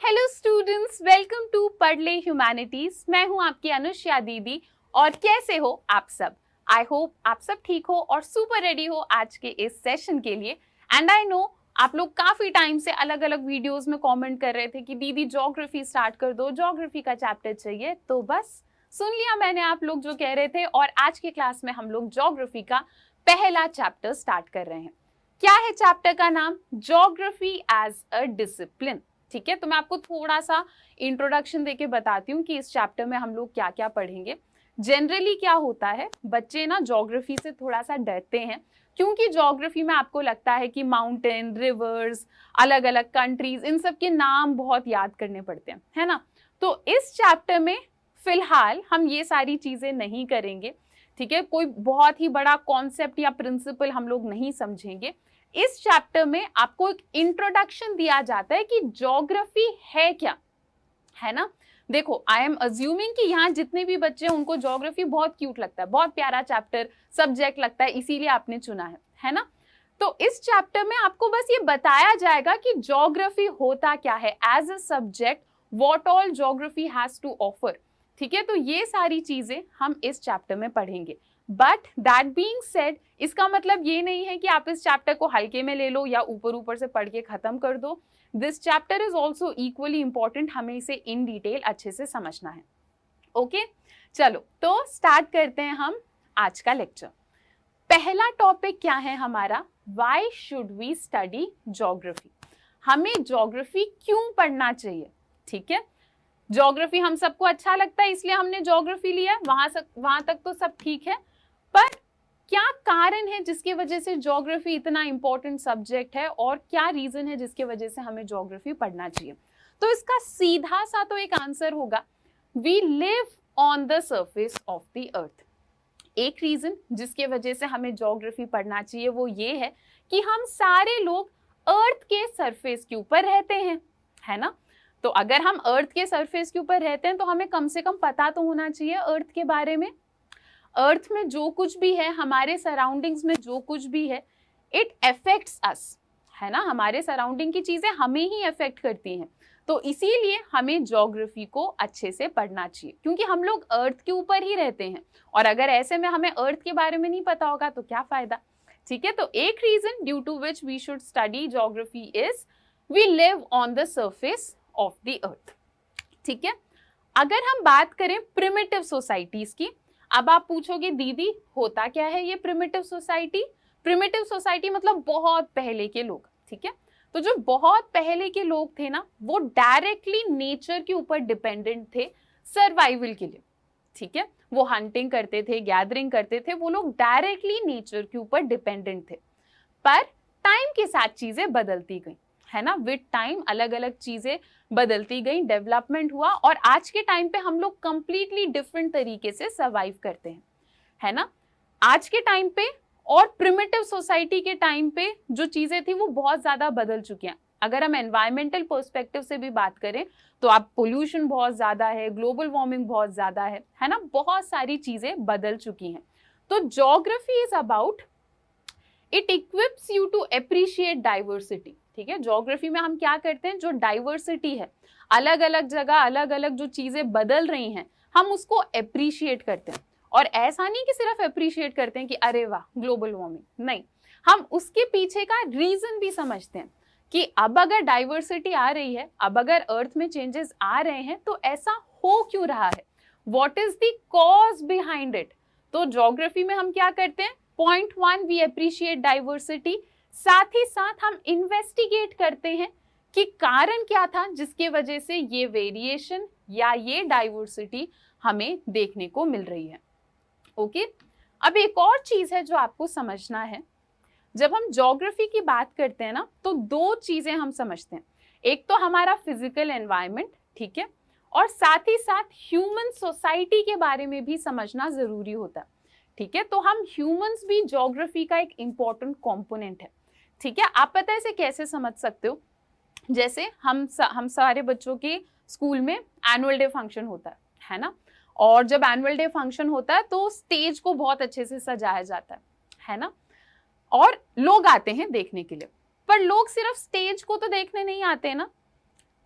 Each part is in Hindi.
हेलो स्टूडेंट्स, वेलकम टू पढ़ ले ह्यूमैनिटीज। मैं हूं आपकी अनुष्या दीदी। और कैसे हो आप सब? आई होप आप सब ठीक हो और सुपर रेडी हो आज के इस सेशन के लिए। एंड आई नो आप लोग काफी टाइम से अलग अलग वीडियोस में कमेंट कर रहे थे कि दीदी ज्योग्राफी स्टार्ट कर दो, ज्योग्राफी का चैप्टर चाहिए। तो बस सुन लिया मैंने आप लोग जो कह रहे थे, और आज की क्लास में हम लोग ज्योग्राफी का पहला चैप्टर स्टार्ट कर रहे हैं। क्या है चैप्टर का नाम? Geography as a discipline. ठीक है, तो मैं आपको थोड़ा सा इंट्रोडक्शन देके बताती हूँ कि इस चैप्टर में हम लोग क्या क्या पढ़ेंगे। जनरली क्या होता है, बच्चे ना ज्योग्राफी से थोड़ा सा डरते हैं, क्योंकि ज्योग्राफी में आपको लगता है कि माउंटेन, रिवर्स, अलग अलग कंट्रीज, इन सब के नाम बहुत याद करने पड़ते हैं, है ना। तो इस चैप्टर में फिलहाल हम ये सारी चीजें नहीं करेंगे। ठीक है, कोई बहुत ही बड़ा कॉन्सेप्ट या प्रिंसिपल हम लोग नहीं समझेंगे। इस चैप्टर में आपको एक इंट्रोडक्शन दिया जाता है कि ज्योग्राफी है क्या, है ना। देखो, आई एम अज्यूमिंग कि यहाँ जितने भी बच्चे हैं उनको ज्योग्राफी बहुत क्यूट लगता है, बहुत प्यारा चैप्टर सब्जेक्ट लगता है, इसीलिए आपने चुना है ना। तो इस चैप्टर में आपको बस ये बताया जाएगा कि ज्योग्राफी होता क्या है as a subject, what all geography has to offer. ठीक है, तो ये सारी चीजें हम इस चैप्टर में पढ़ेंगे। बट दैट बीइंग सेड, इसका मतलब ये नहीं है कि आप इस चैप्टर को हल्के में ले लो या ऊपर ऊपर से पढ़ के खत्म कर दो। This chapter is also equally important, हमें इसे इन डिटेल अच्छे से समझना है। ओके, चलो तो स्टार्ट करते हैं हम आज का लेक्चर। पहला टॉपिक क्या है हमारा? Why should we study geography. हमें ज्योग्राफी क्यों पढ़ना चाहिए? ठीक है, ज्योग्राफी हम सबको अच्छा लगता है इसलिए हमने ज्योग्राफी लिया, वहां तक तो सब ठीक है। पर क्या कारण है जिसकी वजह से ज्योग्राफी इतना इंपॉर्टेंट सब्जेक्ट है, और क्या रीजन है जिसकी वजह से हमें ज्योग्राफी पढ़ना चाहिए? तो इसका सीधा सा तो एक आंसर होगा, we live on the surface of the earth. एक रीजन जिसके वजह से हमें ज्योग्राफी पढ़ना चाहिए वो ये है कि हम सारे लोग अर्थ के सरफेस के ऊपर रहते हैं, है ना। तो अगर हम अर्थ के सरफेस के ऊपर रहते हैं तो हमें कम से कम पता तो होना चाहिए अर्थ के बारे में। अर्थ में जो कुछ भी है, हमारे सराउंडिंग्स में जो कुछ भी है, इट अफेक्ट्स अस, है ना। हमारे सराउंडिंग की चीजें हमें ही अफेक्ट करती हैं। तो इसीलिए हमें ज्योग्राफी को अच्छे से पढ़ना चाहिए, क्योंकि हम लोग अर्थ के ऊपर ही रहते हैं। और अगर ऐसे में हमें अर्थ के बारे में नहीं पता होगा तो क्या फायदा। ठीक है, तो एक reason due to which we should study geography is we live on the surface of the earth. ठीक है, अगर हम बात करें प्रिमिटिव सोसाइटीज की, अब आप पूछोगे दीदी होता क्या है ये प्रिमिटिव सोसाइटी? प्रिमिटिव सोसाइटी मतलब बहुत पहले के लोग। ठीक है, तो जो बहुत पहले के लोग थे ना, वो डायरेक्टली नेचर के ऊपर डिपेंडेंट थे सर्वाइवल के लिए। ठीक है, वो हंटिंग करते थे, गैदरिंग करते थे, वो लोग डायरेक्टली नेचर के ऊपर डिपेंडेंट थे। पर टाइम के साथ चीजें बदलती गई, है ना। विद टाइम अलग अलग चीजें बदलती गई, डेवलपमेंट हुआ, और आज के टाइम पे हम लोग कंप्लीटली डिफरेंट तरीके से सर्वाइव करते हैं, है ना। आज के टाइम पे और प्रिमिटिव सोसाइटी के टाइम पे जो चीजें थी वो बहुत ज्यादा बदल चुकी हैं। अगर हम एनवायरमेंटल पर्सपेक्टिव से भी बात करें तो अब पोल्यूशन बहुत ज्यादा है, ग्लोबल वार्मिंग बहुत ज्यादा है ना, बहुत सारी चीजें बदल चुकी हैं। तो geography is about, it equips you to appreciate diversity. ठीक है, ज्योग्राफी में हम क्या करते हैं, जो डाइवर्सिटी है, अलग अलग जगह अलग अलग जो चीजें बदल रही हैं, हम उसको अप्रिशिएट करते हैं। और ऐसा नहीं कि सिर्फ अप्रिशिएट करते हैं कि अरे वाह ग्लोबल वार्मिंग, नहीं, हम उसके पीछे का रीजन भी समझते हैं कि अब अगर डाइवर्सिटी आ रही है, अब अगर अर्थ में चेंजेस आ रहे हैं, तो ऐसा हो क्यों रहा है, what is the cause behind it. तो ज्योग्राफी में हम क्या करते हैं, पॉइंट 1 वी अप्रिशिएट डाइवर्सिटी, साथ ही साथ हम इन्वेस्टिगेट करते हैं कि कारण क्या था जिसके वजह से ये वेरिएशन या ये डाइवर्सिटी हमें देखने को मिल रही है। ओके, अब एक और चीज है जो आपको समझना है, जब हम ज्योग्राफी की बात करते हैं ना, तो दो चीजें हम समझते हैं। एक तो हमारा फिजिकल एनवायरनमेंट, ठीक है, और साथ ही साथ ह्यूमन सोसाइटी के बारे में भी समझना जरूरी होता है। ठीक है, तो हम ह्यूमंस भी ज्योग्राफी का एक इंपॉर्टेंट कंपोनेंट है। ठीक है, आप पता है इसे कैसे समझ सकते हो? जैसे हम सारे बच्चों के स्कूल में एनुअल डे फंक्शन होता है ना, और जब एनुअल डे फंक्शन होता है तो स्टेज को बहुत अच्छे से सजाया जाता है ना, और लोग आते हैं देखने के लिए। पर लोग सिर्फ स्टेज को तो देखने नहीं आते ना,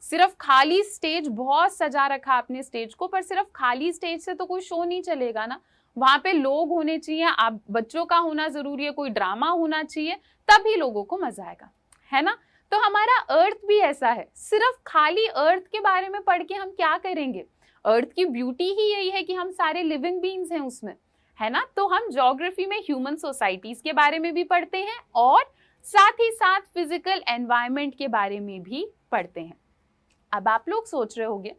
सिर्फ खाली स्टेज, बहुत सजा रखा आपने स्टेज को, पर सिर्फ खाली स्टेज से तो कोई शो नहीं चलेगा ना, वहां पे लोग होने चाहिए, आप बच्चों का होना जरूरी है, कोई ड्रामा होना चाहिए, तभी लोगों को मजा आएगा, है ना। तो हमारा अर्थ भी ऐसा है, सिर्फ खाली अर्थ के बारे में पढ़ के हम क्या करेंगे, अर्थ की ब्यूटी ही यही है कि हम सारे लिविंग बीइंग्स हैं उसमें, है ना। तो हम ज्योग्राफी में ह्यूमन सोसाइटीज के बारे में भी पढ़ते हैं और साथ ही साथ फिजिकल एनवायरनमेंट के बारे में भी पढ़ते हैं। अब आप लोग सोच रहे होंगे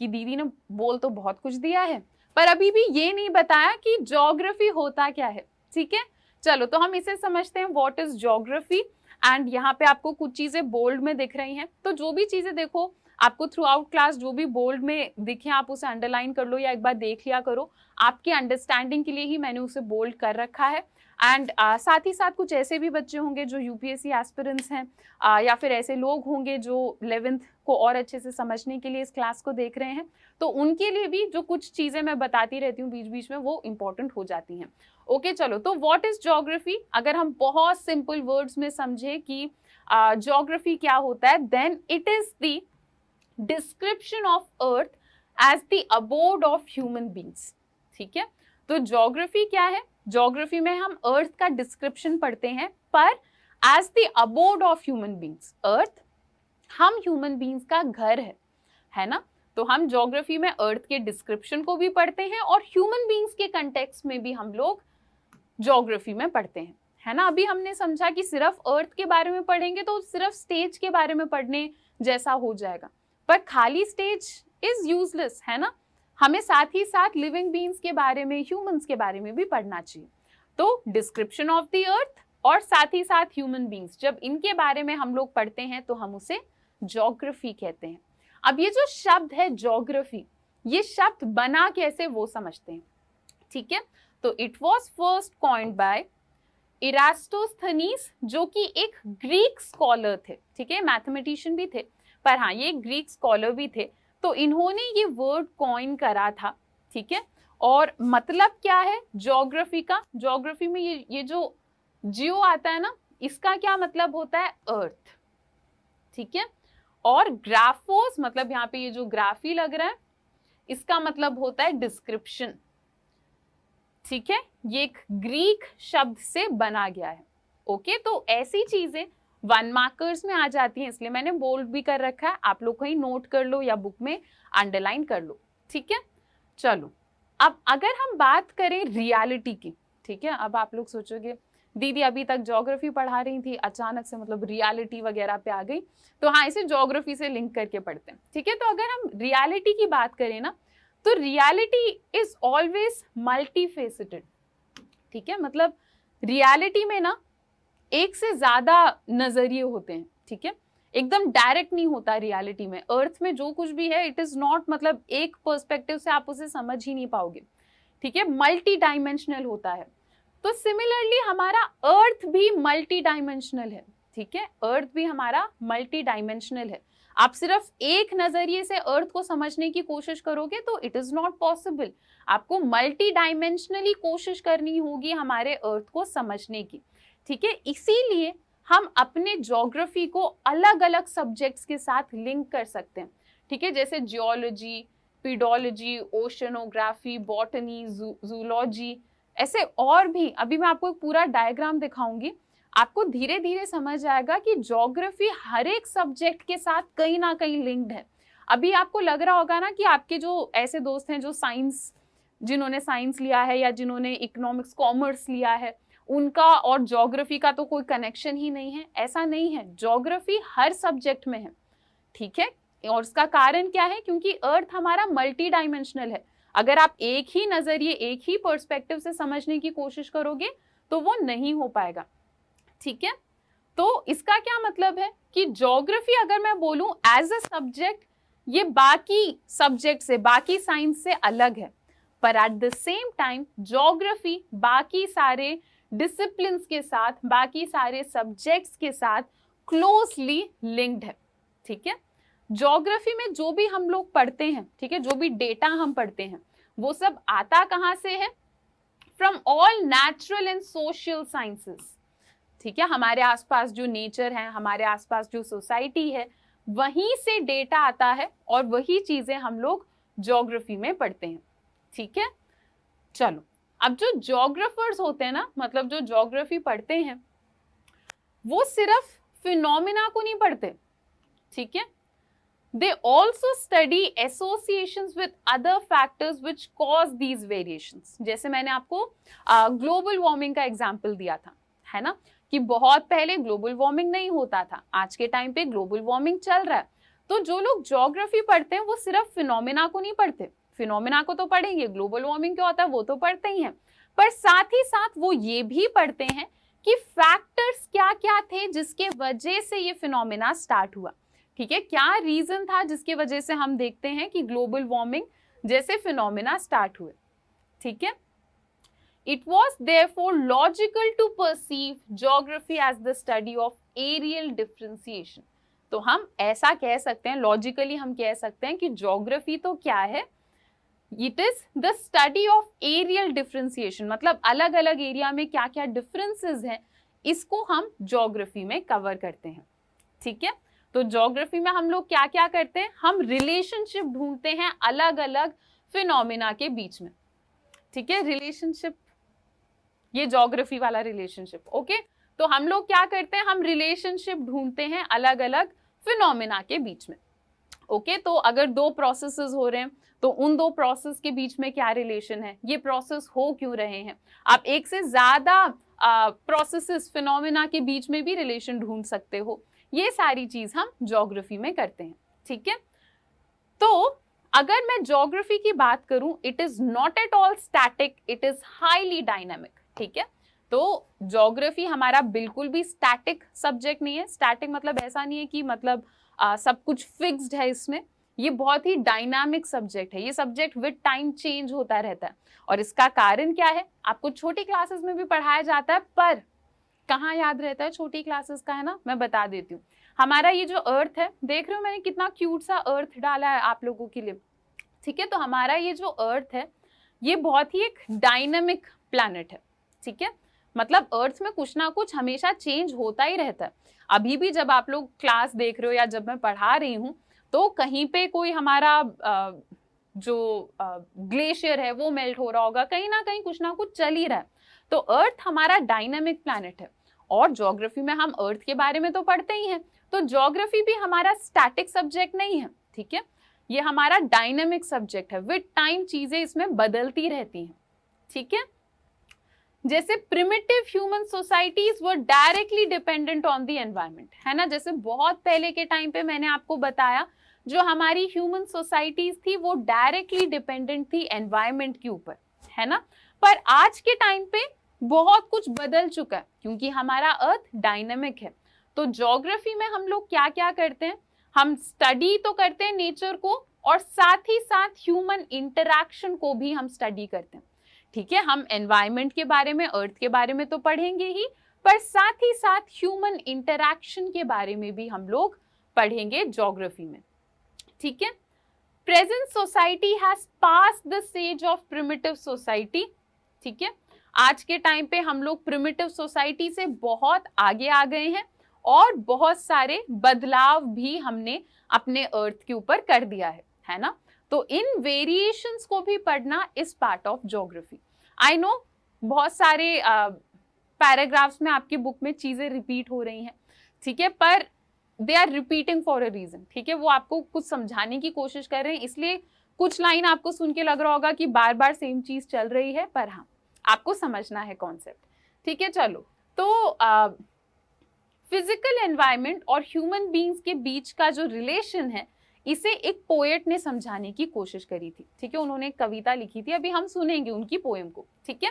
कि दीदी ने बोल तो बहुत कुछ दिया है, पर अभी भी ये नहीं बताया कि ज्योग्राफी होता क्या है, ठीक है। चलो तो हम इसे समझते हैं, व्हाट इज ज्योग्राफी। एंड यहाँ पे आपको कुछ चीजें बोल्ड में दिख रही हैं, तो जो भी चीजें देखो आपको थ्रू आउट क्लास जो भी बोल्ड में दिखे आप उसे अंडरलाइन कर लो या एक बार देख लिया करो, आपकी अंडरस्टैंडिंग के लिए ही मैंने उसे बोल्ड कर रखा है। एंड साथ ही साथ कुछ ऐसे भी बच्चे होंगे जो यूपीएससी एस्पिरेंट्स हैं, या फिर ऐसे लोग होंगे जो 11th को और अच्छे से समझने के लिए इस क्लास को देख रहे हैं, तो उनके लिए भी जो कुछ चीजें मैं बताती रहती हूँ बीच बीच में वो इंपॉर्टेंट हो जाती हैं। ओके चलो, तो व्हाट इज ज्योग्राफी, अगर हम बहुत सिंपल वर्ड्स में समझे कि ज्योग्राफी क्या होता है, then it is the description of earth as the abode of human beings, ठीक है। तो ज्योग्राफी क्या है, ज्योग्राफी में हम अर्थ का डिस्क्रिप्शन पढ़ते हैं, पर as the abode of human beings, earth हम ह्यूमन बीइंग्स का घर है ना। तो हम ज्योग्राफी में अर्थ के डिस्क्रिप्शन को भी पढ़ते हैं और ह्यूमन बीइंग्स के कंटेक्स्ट में भी हम लोग ज्योग्राफी में पढ़ते हैं, है ना। अभी हमने समझा कि सिर्फ अर्थ के बारे में पढ़ेंगे तो सिर्फ स्टेज के बारे में पढ़ने जैसा हो जाएगा, पर खाली स्टेज इज यूजलेस, है ना। हमें साथ ही साथ लिविंग बीइंग्स के बारे में, ह्यूमंस के बारे में भी पढ़ना चाहिए। तो डिस्क्रिप्शन ऑफ द अर्थ और साथ ही साथ ह्यूमन बीइंग्स, जब इनके बारे में हम लोग पढ़ते हैं तो हम उसे ज्योग्राफी कहते हैं। अब ये जो शब्द है ज्योग्राफी, ये शब्द बना कैसे वो समझते हैं, ठीक है। तो it was first coined by Eratosthenes, जो कि एक ग्रीक स्कॉलर थे, ठीक है, मैथमेटिशियन भी थे, पर हाँ ये ग्रीक स्कॉलर भी थे। तो इन्होंने ये वर्ड कॉइन करा था, ठीक है। और मतलब क्या है ज्योग्राफी का, ज्योग्राफी में ये जो जियो आता है ना, इसका क्या मतलब होता है, अर्थ, ठीक है। और ग्राफोस मतलब यहाँ पे ये जो ग्राफी लग रहा है, इसका मतलब होता है डिस्क्रिप्शन, ठीक है। ये एक ग्रीक शब्द से बना गया है। ओके, तो ऐसी चीजें 1 मार्कर्स में आ जाती हैं, इसलिए मैंने बोल्ड भी कर रखा है, आप लोग कहीं नोट कर लो या बुक में अंडरलाइन कर लो, ठीक है। चलो अब अगर हम बात करें रियलिटी की, ठीक है। अब आप लोग सोचोगे दीदी अभी तक ज्योग्राफी पढ़ा रही थी, अचानक से मतलब रियलिटी वगैरह पे आ गई, तो हाँ इसे ज्योग्राफी से लिंक करके पढ़ते हैं, ठीक है। तो अगर हम रियलिटी की बात करें ना, तो रियलिटी इज ऑलवेज मल्टीफेसिटेड, ठीक है। मतलब रियलिटी में ना एक से ज्यादा नजरिए होते हैं, ठीक है, एकदम डायरेक्ट नहीं होता रियलिटी में। अर्थ में जो कुछ भी है इट इज नॉट, मतलब एक पर्सपेक्टिव से आप उसे समझ ही नहीं पाओगे, ठीक है, मल्टी डायमेंशनल होता है। तो सिमिलरली हमारा अर्थ भी मल्टी डायमेंशनल है, ठीक है, अर्थ भी हमारा मल्टी डायमेंशनल है। आप सिर्फ एक नजरिए से अर्थ को समझने की कोशिश करोगे तो इट इज नॉट पॉसिबल, आपको मल्टी डायमेंशनली कोशिश करनी होगी हमारे अर्थ को समझने की, ठीक है। इसीलिए हम अपने ज्योग्राफी को अलग अलग सब्जेक्ट्स के साथ लिंक कर सकते हैं, ठीक है, जैसे geology, pedology, oceanography, botany, zoology, ऐसे और भी। अभी मैं आपको एक पूरा डायग्राम दिखाऊंगी, आपको धीरे धीरे समझ आएगा कि ज्योग्राफी हर एक सब्जेक्ट के साथ कहीं ना कहीं लिंक्ड है। अभी आपको लग रहा होगा ना कि आपके जो ऐसे दोस्त हैं जो साइंस, जिन्होंने साइंस लिया है या जिन्होंने इकोनॉमिक्स कॉमर्स लिया है, उनका और ज्योग्राफी का तो कोई कनेक्शन ही नहीं है। ऐसा नहीं है, ज्योग्राफी हर सब्जेक्ट में है, ठीक है। और उसका कारण क्या है, क्योंकि अर्थ हमारा मल्टी डायमेंशनल है। अगर आप एक ही नजरिए, एक ही पर्सपेक्टिव से समझने की कोशिश करोगे तो वो नहीं हो पाएगा, ठीक है। तो इसका क्या मतलब है कि ज्योग्राफी अगर मैं बोलूं एज अ सब्जेक्ट, ये बाकी सब्जेक्ट से, बाकी साइंस से अलग है, पर at the same time geography बाकी सारे डिसिप्लिन्स के साथ, बाकी सारे सब्जेक्ट्स के साथ क्लोजली लिंक्ड है, ठीक है। ज्योग्राफी में जो भी हम लोग पढ़ते हैं, ठीक है, जो भी डेटा हम पढ़ते हैं, वो सब आता कहाँ से है, from all natural and social sciences, ठीक है। हमारे आसपास जो नेचर है, हमारे आसपास जो सोसाइटी है, वहीं से डेटा आता है और वही चीजें हम लोग ज्योग्राफी में पढ़ते हैं। ठीक है, चलो अब जो ज्योग्राफर्स होते हैं ना, मतलब जो ज्योग्राफी पढ़ते हैं, वो सिर्फ फिनोमिना को नहीं पढ़ते। ठीक है, they also study associations with other factors which cause these variations। जैसे मैंने आपको ग्लोबल वार्मिंग का एग्जाम्पल दिया था, है ना, कि बहुत पहले ग्लोबल वार्मिंग नहीं होता था, आज के टाइम पे ग्लोबल वार्मिंग चल रहा है। तो जो लोग ज्योग्राफी पढ़ते हैं वो सिर्फ फिनोमिना को नहीं पढ़ते, फिनोमिना को तो पढ़ेंगे, ग्लोबल वार्मिंग क्या होता है वो तो पढ़ते ही हैं, पर साथ ही साथ वो ये भी पढ़ते हैं कि फैक्टर्स क्या क्या थे जिसके वजह से ये फिनोमिना स्टार्ट हुआ। ठीक है, क्या रीजन था जिसकी वजह से हम देखते हैं कि ग्लोबल वार्मिंग जैसे फिनोमिना स्टार्ट हुए। ठीक है, it was therefore logical to perceive geography as the study of areal differentiation. तो हम ऐसा कह सकते हैं, लॉजिकली हम कह सकते हैं कि ज्योग्राफी तो क्या है, it is the study of areal differentiation, मतलब अलग अलग एरिया में क्या क्या डिफरेंसेस हैं, इसको हम ज्योग्राफी में कवर करते हैं। ठीक है, तो ज्योग्राफी में हम लोग क्या क्या करते हैं, हम रिलेशनशिप ढूंढते हैं अलग अलग फिनोमिना के बीच में। ठीक है, रिलेशनशिप, ये ज्योग्राफी वाला रिलेशनशिप। ओके, तो हम लोग क्या करते हैं, हम रिलेशनशिप ढूंढते हैं अलग अलग फिनोमिना के बीच में। ओके, तो अगर दो प्रोसेसेस हो रहे हैं तो उन दो प्रोसेस के बीच में क्या रिलेशन है, ये प्रोसेस हो क्यों रहे हैं। आप एक से ज्यादा प्रोसेसेस फिनोमिना के बीच में भी रिलेशन ढूंढ सकते हो। ये सारी चीज हम ज्योग्राफी में करते हैं। ठीक है, तो अगर मैं ज्योग्राफी की बात करूं, it is not at all static, it is highly dynamic. ठीक है, तो ज्योग्राफी हमारा बिल्कुल भी स्टैटिक सब्जेक्ट नहीं है। स्टैटिक मतलब ऐसा नहीं है कि मतलब सब कुछ फिक्स्ड है इसमें, ये बहुत ही डायनामिक सब्जेक्ट है। ये सब्जेक्ट विद टाइम चेंज होता रहता है, और इसका कारण क्या है, आपको छोटी क्लासेस में भी पढ़ाया जाता है, पर कहाँ याद रहता है छोटी क्लासेस का, है ना। मैं बता देती हूँ, हमारा ये जो अर्थ है, देख रहे हो मैंने कितना क्यूट सा अर्थ डाला है आप लोगों के लिए। ठीक है, तो हमारा ये जो अर्थ है ये बहुत ही एक डायनामिक प्लैनेट है। ठीक है, मतलब अर्थ में कुछ ना कुछ हमेशा चेंज होता ही रहता है। अभी भी जब आप लोग क्लास देख रहे हो या जब मैं पढ़ा रही हूँ, तो कहीं पे कोई हमारा जो ग्लेशियर है वो मेल्ट हो रहा होगा, कहीं ना कुछ चल ही रहा है। तो अर्थ हमारा डायनामिक प्लैनेट है, और ज्योग्राफी में हम अर्थ के बारे में तो पढ़ते ही हैं, तो ज्योग्राफी भी हमारा स्टैटिक सब्जेक्ट नहीं है। ठीक है, ये हमारा डायनामिक सब्जेक्ट है, विद टाइम चीजें इसमें बदलती रहती हैं। ठीक है, जैसे primitive human societies were directly dependent on the environment, है ना। जैसे बहुत पहले के टाइम पे मैंने आपको बताया, जो हमारी ह्यूमन सोसाइटीज थी वो डायरेक्टली डिपेंडेंट थी एनवायरनमेंट के ऊपर, है ना। पर आज के टाइम पे बहुत कुछ बदल चुका है, क्योंकि हमारा अर्थ डायनामिक है। तो ज्योग्राफी में हम लोग क्या क्या करते हैं, हम स्टडी तो करते हैं नेचर को, और साथ ही साथ ह्यूमन इंटरैक्शन को भी हम स्टडी करते हैं। ठीक है, हम एनवायरनमेंट के बारे में, अर्थ के बारे में तो पढ़ेंगे ही, पर साथ ही साथ ह्यूमन इंटरैक्शन के बारे में भी हम लोग पढ़ेंगे ज्योग्राफी में। ठीक है, present society has passed the stage of primitive society. ठीक है, आज के टाइम पे हम लोग प्रिमिटिव सोसाइटी से बहुत आगे आ गए हैं, और बहुत सारे बदलाव भी हमने अपने अर्थ के ऊपर कर दिया है ना। तो इन वेरिएशंस को भी पढ़ना is part of geography. I know बहुत सारे पैराग्राफ्स में आपकी बुक में चीजें रिपीट हो रही हैं, ठीक है, पर they are repeating for a reason. ठीक है, वो आपको कुछ समझाने की कोशिश कर रहे हैं, इसलिए कुछ लाइन आपको सुन के लग रहा होगा कि बार बार सेम चीज चल रही है, पर हाँ आपको समझना है कॉन्सेप्ट। ठीक है, चलो, तो फिजिकल एनवायरनमेंट और ह्यूमन बीइंग्स के बीच का जो रिलेशन है, इसे एक पोएट ने समझाने की कोशिश करी थी। ठीक है, उन्होंने एक कविता लिखी थी, अभी हम सुनेंगे उनकी पोएम को। ठीक है,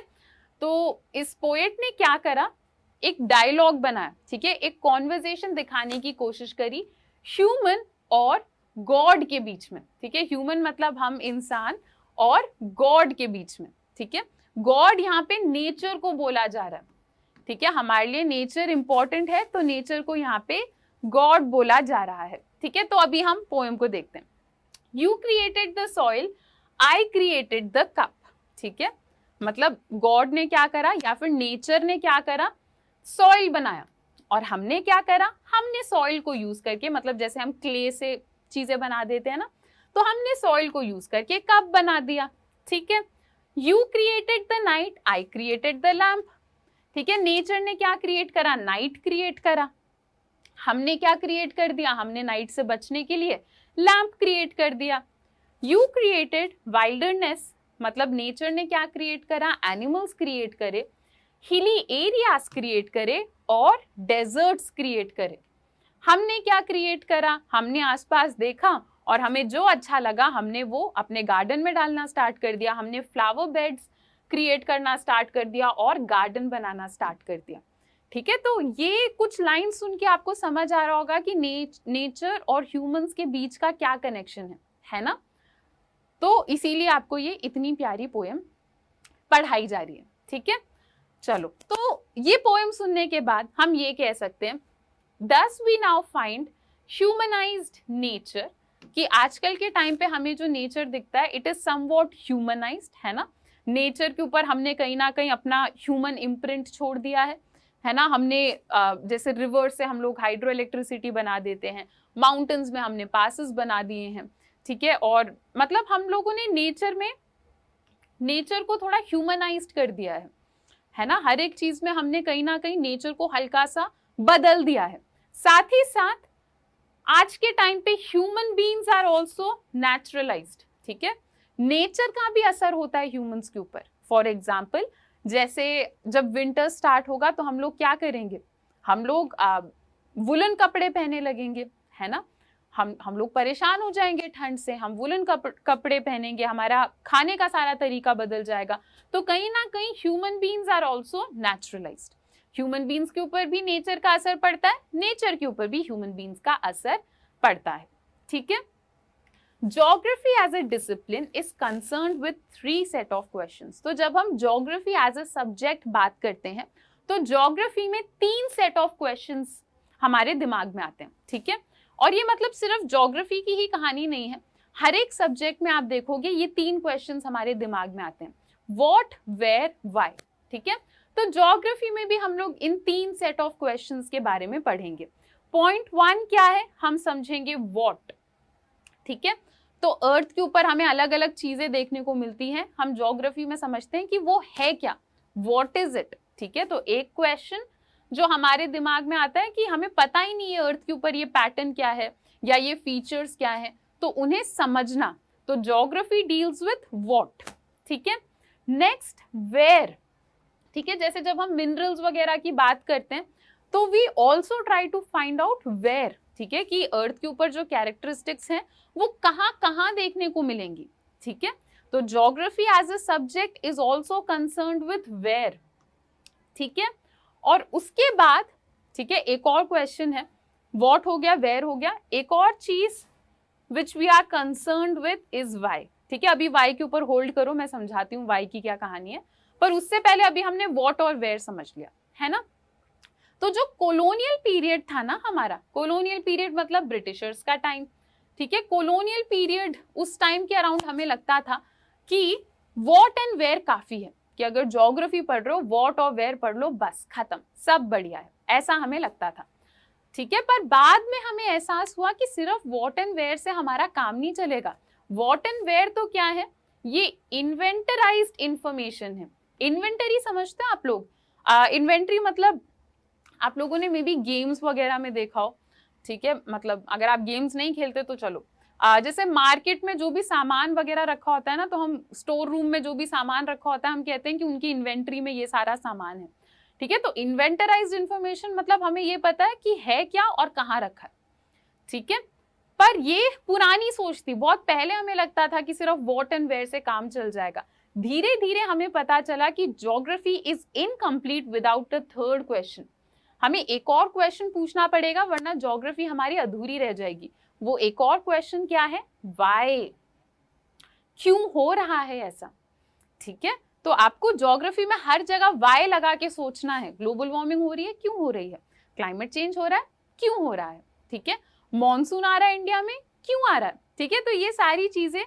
तो इस पोएट ने क्या करा, एक डायलॉग बनाया। ठीक है, एक कॉन्वर्सेशन दिखाने की कोशिश करी ह्यूमन और गॉड के बीच में। ठीक है, ह्यूमन मतलब हम इंसान, और गॉड के बीच में। ठीक है, गॉड यहाँ पे नेचर को बोला जा रहा है। ठीक है, हमारे लिए नेचर इंपॉर्टेंट है, तो नेचर को यहाँ पे गॉड बोला जा रहा है। ठीक है, तो अभी हम पोएम को देखते हैं। You created the soil, I created the cup. ठीक है, मतलब गॉड ने क्या करा, या फिर नेचर ने क्या करा, सॉइल बनाया, और हमने क्या करा, हमने सॉइल को यूज करके, मतलब जैसे हम क्ले से चीजें बना देते हैं ना, तो हमने सॉइल को यूज करके कप बना दिया। ठीक है, you created the night, I created the lamp. ठीक है, नेचर ने क्या क्रिएट करा, नाइट क्रिएट करा। हमने क्या क्रिएट कर दिया, हमने नाइट से बचने के लिए लैम्प क्रिएट कर दिया। यू क्रिएटेड वाइल्डरनेस, मतलब नेचर ने क्या क्रिएट करा, एनिमल्स क्रिएट करे, हिली एरियाज क्रिएट करे और डेजर्ट्स क्रिएट करे। हमने क्या क्रिएट करा, हमने आसपास देखा और हमें जो अच्छा लगा हमने वो अपने गार्डन में डालना स्टार्ट कर दिया। हमने फ्लावर बेड्स क्रिएट करना स्टार्ट कर दिया और गार्डन बनाना स्टार्ट कर दिया। ठीक है, तो ये कुछ लाइन सुन के आपको समझ आ रहा होगा कि नेचर और ह्यूमंस के बीच का क्या कनेक्शन है ना। तो इसीलिए आपको ये इतनी प्यारी पोएम पढ़ाई जा रही है। ठीक है, चलो, तो ये पोएम सुनने के बाद हम ये कह सकते हैं, Thus we now find humanized nature, कि आजकल के टाइम पे हमें जो नेचर दिखता है इट इज समवॉट ह्यूमनाइज्ड, है ना। नेचर के ऊपर हमने कहीं ना कहीं अपना ह्यूमन इम्प्रिंट छोड़ दिया है ना। हमने जैसे रिवर से हम लोग हाइड्रो इलेक्ट्रिसिटी बना देते हैं, माउंटेन्स में हमने पासेस बना दिए हैं। ठीक है, और मतलब हम लोगों ने नेचर को थोड़ा ह्यूमनाइज्ड कर दिया है ना। हर एक चीज में हमने कहीं ना कहीं नेचर को हल्का सा बदल दिया है। साथ ही साथ आज के टाइम पे human beings are also naturalized. ठीक है, नेचर का भी असर होता है ह्यूमंस के ऊपर। फॉर एग्जाम्पल, जैसे जब विंटर स्टार्ट होगा तो हम लोग क्या करेंगे, हम लोग वुलन कपड़े पहनने लगेंगे, है ना। हम लोग परेशान हो जाएंगे ठंड से, हम वुलन कपड़े पहनेंगे, हमारा खाने का सारा तरीका बदल जाएगा। तो कहीं ना कहीं human beings are also naturalized. Human beings के ऊपर भी नेचर का असर पड़ता है, नेचर के ऊपर भी ह्यूमन बीइंग्स का असर पड़ता है। ठीक है, geography as a discipline is concerned with 3 set of questions. तो जब हम ज्योग्राफी एज ए सब्जेक्ट बात करते हैं तो ज्योग्राफी में 3 सेट ऑफ क्वेश्चंस हमारे दिमाग में आते हैं। ठीक है, और ये मतलब सिर्फ ज्योग्राफी की ही कहानी नहीं है, हर एक सब्जेक्ट में आप देखोगे ये 3 क्वेश्चंस हमारे दिमाग में आते हैं, व्हाट, वेयर, व्हाई। ठीक है, तो ज्योग्राफी में भी हम लोग इन 3 सेट ऑफ क्वेश्चंस के बारे में पढ़ेंगे। पॉइंट 1 क्या है, हम समझेंगे व्हाट। ठीक है, तो अर्थ के ऊपर हमें अलग अलग चीजें देखने को मिलती हैं, हम ज्योग्राफी में समझते हैं कि वो है क्या, व्हाट इज इट। ठीक है, तो एक क्वेश्चन जो हमारे दिमाग में आता है कि हमें पता ही नहीं है अर्थ के ऊपर ये पैटर्न क्या है या ये फीचर्स क्या है, तो उन्हें समझना, तो ज्योग्राफी डील्स विथ व्हाट। ठीक है, नेक्स्ट वेयर। ठीक है, जैसे जब हम मिनरल्स वगैरह की बात करते हैं तो we also try to find out where. ठीक है, कि अर्थ के ऊपर जो कैरेक्टरिस्टिक्स हैं वो कहाँ कहाँ देखने को मिलेंगी। ठीक है, तो geography as a subject is also concerned with where. ठीक है, और उसके बाद, ठीक है, एक और क्वेश्चन है, व्हाट हो गया, वेयर हो गया, एक और चीज which we are concerned with is why. ठीक है, अभी वाई के ऊपर होल्ड करो, मैं समझाती हूँ वाई की क्या कहानी है, पर उससे पहले अभी हमने व्हाट और वेयर समझ लिया, है ना। तो जो कॉलोनियल पीरियड था ना हमारा, कॉलोनियल पीरियड मतलब ब्रिटिशर्स का टाइम। ठीक है, कॉलोनियल पीरियड उस टाइम के अराउंड हमें लगता था कि व्हाट एंड वेयर काफी है, कि अगर ज्योग्राफी पढ़ रहे हो व्हाट और वेयर पढ़ लो, बस खत्म, सब बढ़िया है, ऐसा हमें लगता था। ठीक है, पर बाद में हमें एहसास हुआ कि सिर्फ व्हाट एंड वेयर से हमारा काम नहीं चलेगा। व्हाट एंड वेयर तो क्या है, ये इन्वेंटराइज्ड इंफॉर्मेशन है। इन्वेंटरी समझते हैं आप लोग, इन्वेंटरी मतलब आप लोगों ने मे बी गेम्स वगैरह में देखा हो। ठीक है, मतलब अगर आप गेम्स नहीं खेलते तो चलो, जैसे मार्केट में जो भी सामान वगैरह रखा होता है ना, तो हम स्टोर रूम में जो भी सामान रखा होता है हम कहते हैं कि उनकी इन्वेंटरी में ये सारा सामान है। ठीक है, तो इन्वेंटराइज्ड इंफॉर्मेशन मतलब हमें ये पता है कि है क्या और कहाँ रखा है। ठीक है, पर ये पुरानी सोच थी, बहुत पहले हमें लगता था कि सिर्फ व्हाट एंड वेयर से काम चल जाएगा। धीरे धीरे हमें पता चला कि geography is incomplete without a third question. हमें एक और क्वेश्चन पूछना पड़ेगा, वरना ज्योग्राफी हमारी अधूरी रह जाएगी। वो एक और क्वेश्चन क्या है, व्हाई, क्यों हो रहा है ऐसा। ठीक है, तो आपको ज्योग्राफी में हर जगह व्हाई लगा के सोचना है। ग्लोबल वार्मिंग हो रही है, क्यों हो रही है, क्लाइमेट चेंज हो रहा है, क्यों हो रहा है। ठीक है, मॉनसून आ रहा है इंडिया में, क्यों आ रहा है। ठीक है, तो ये सारी चीजें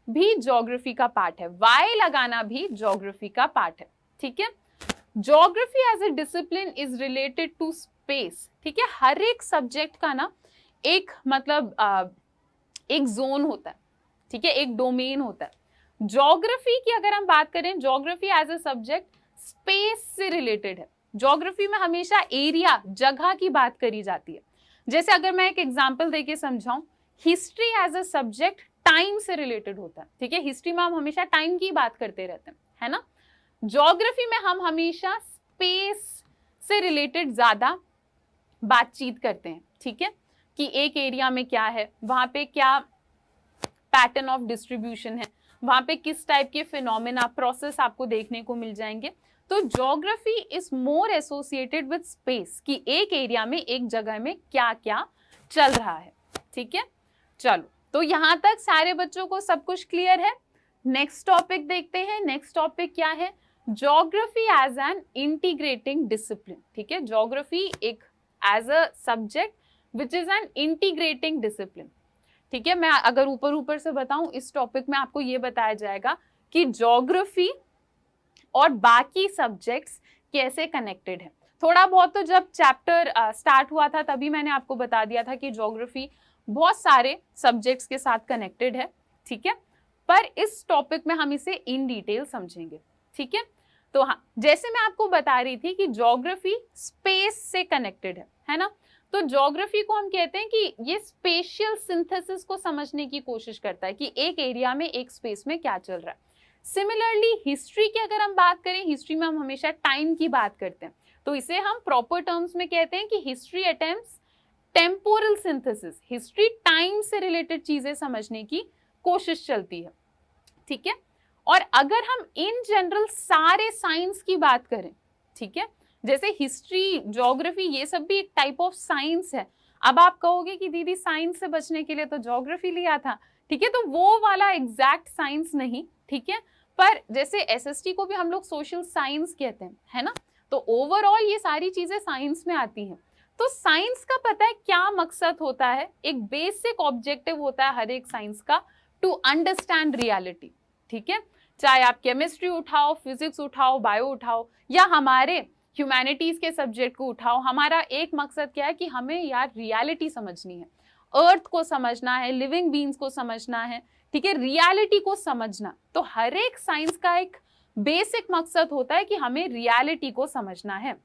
भी ज्योग्राफी का पार्ट है, व्हाई लगाना भी ज्योग्राफी का पार्ट है। ठीक है, geography as a discipline is related to space, ठीक है, हर एक सब्जेक्ट का ना एक मतलब एक जोन होता है, ठीक है, एक डोमेन होता है। ज्योग्राफी की अगर हम बात करें, geography as a subject space से रिलेटेड है। ज्योग्राफी में हमेशा एरिया, जगह की बात करी जाती है। जैसे अगर मैं एक एग्जांपल देके समझाऊं, history as a subject time से रिलेटेड होता है, ठीक है, हिस्ट्री में हम हमेशा टाइम की बात करते रहते हैं, है ना। ज्योग्राफी में हम हमेशा स्पेस से रिलेटेड ज्यादा बातचीत करते हैं, ठीक है, कि एक एरिया में क्या है, वहां पे क्या पैटर्न ऑफ डिस्ट्रीब्यूशन है, वहां पे किस टाइप के फिनोमेना, प्रोसेस आपको देखने को मिल जाएंगे। तो geography is more associated with space, कि एक एरिया में, एक जगह में क्या क्या चल रहा है, ठीक है। चलो, तो यहां तक सारे बच्चों को सब कुछ क्लियर है। नेक्स्ट टॉपिक देखते हैं। नेक्स्ट टॉपिक क्या है? Geography as an integrating discipline, ठीक है, ज्योग्राफी एक as a subject which is an integrating discipline, ठीक है। मैं अगर ऊपर ऊपर से बताऊं, इस टॉपिक में आपको ये बताया जाएगा कि ज्योग्राफी और बाकी सब्जेक्ट्स कैसे कनेक्टेड है। थोड़ा बहुत तो जब चैप्टर स्टार्ट हुआ था तभी मैंने आपको बता दिया था कि ज्योग्राफी बहुत सारे सब्जेक्ट्स के साथ कनेक्टेड है, ठीक है, पर इस टॉपिक में हम इसे इन डिटेल समझेंगे, ठीक है। तो हाँ, जैसे मैं आपको बता रही थी कि ज्योग्राफी स्पेस से कनेक्टेड है ना, तो ज्योग्राफी को हम कहते हैं कि ये स्पेशियल सिंथेसिस को समझने की कोशिश करता है कि एक एरिया में, एक स्पेस में क्या चल रहा है। सिमिलरली हिस्ट्री की अगर हम बात करें, हिस्ट्री में हम हमेशा टाइम की बात करते हैं, तो इसे हम प्रॉपर टर्म्स में कहते हैं कि history attempts temporal synthesis. History time से रिलेटेड चीजें समझने की कोशिश चलती है, ठीक है। और अगर हम इन जनरल सारे साइंस की बात करें, ठीक है, जैसे हिस्ट्री, ज्योग्राफी, ये सब भी एक टाइप ऑफ साइंस है। अब आप कहोगे कि दीदी साइंस से बचने के लिए तो ज्योग्राफी लिया था, ठीक है, तो वो वाला एग्जैक्ट साइंस नहीं, ठीक है, पर जैसे एसएसटी को भी हम लोग सोशल साइंस कहते हैं, है ना, तो ओवरऑल ये सारी चीजें साइंस में आती हैं। तो साइंस का पता है क्या मकसद होता है? एक बेसिक ऑब्जेक्टिव होता है हर एक साइंस का, टू अंडरस्टैंड रियलिटी, ठीक है। चाहे आप केमिस्ट्री उठाओ, फिजिक्स उठाओ, बायो उठाओ, या हमारे ह्यूमैनिटीज के सब्जेक्ट को उठाओ, हमारा एक मकसद क्या है कि हमें यार रियलिटी समझनी है, अर्थ को समझना है, लिविंग बीइंग्स को समझना है, ठीक है, रियलिटी को समझना। तो हर एक साइंस का एक बेसिक मकसद होता है कि हमें रियलिटी को समझना है,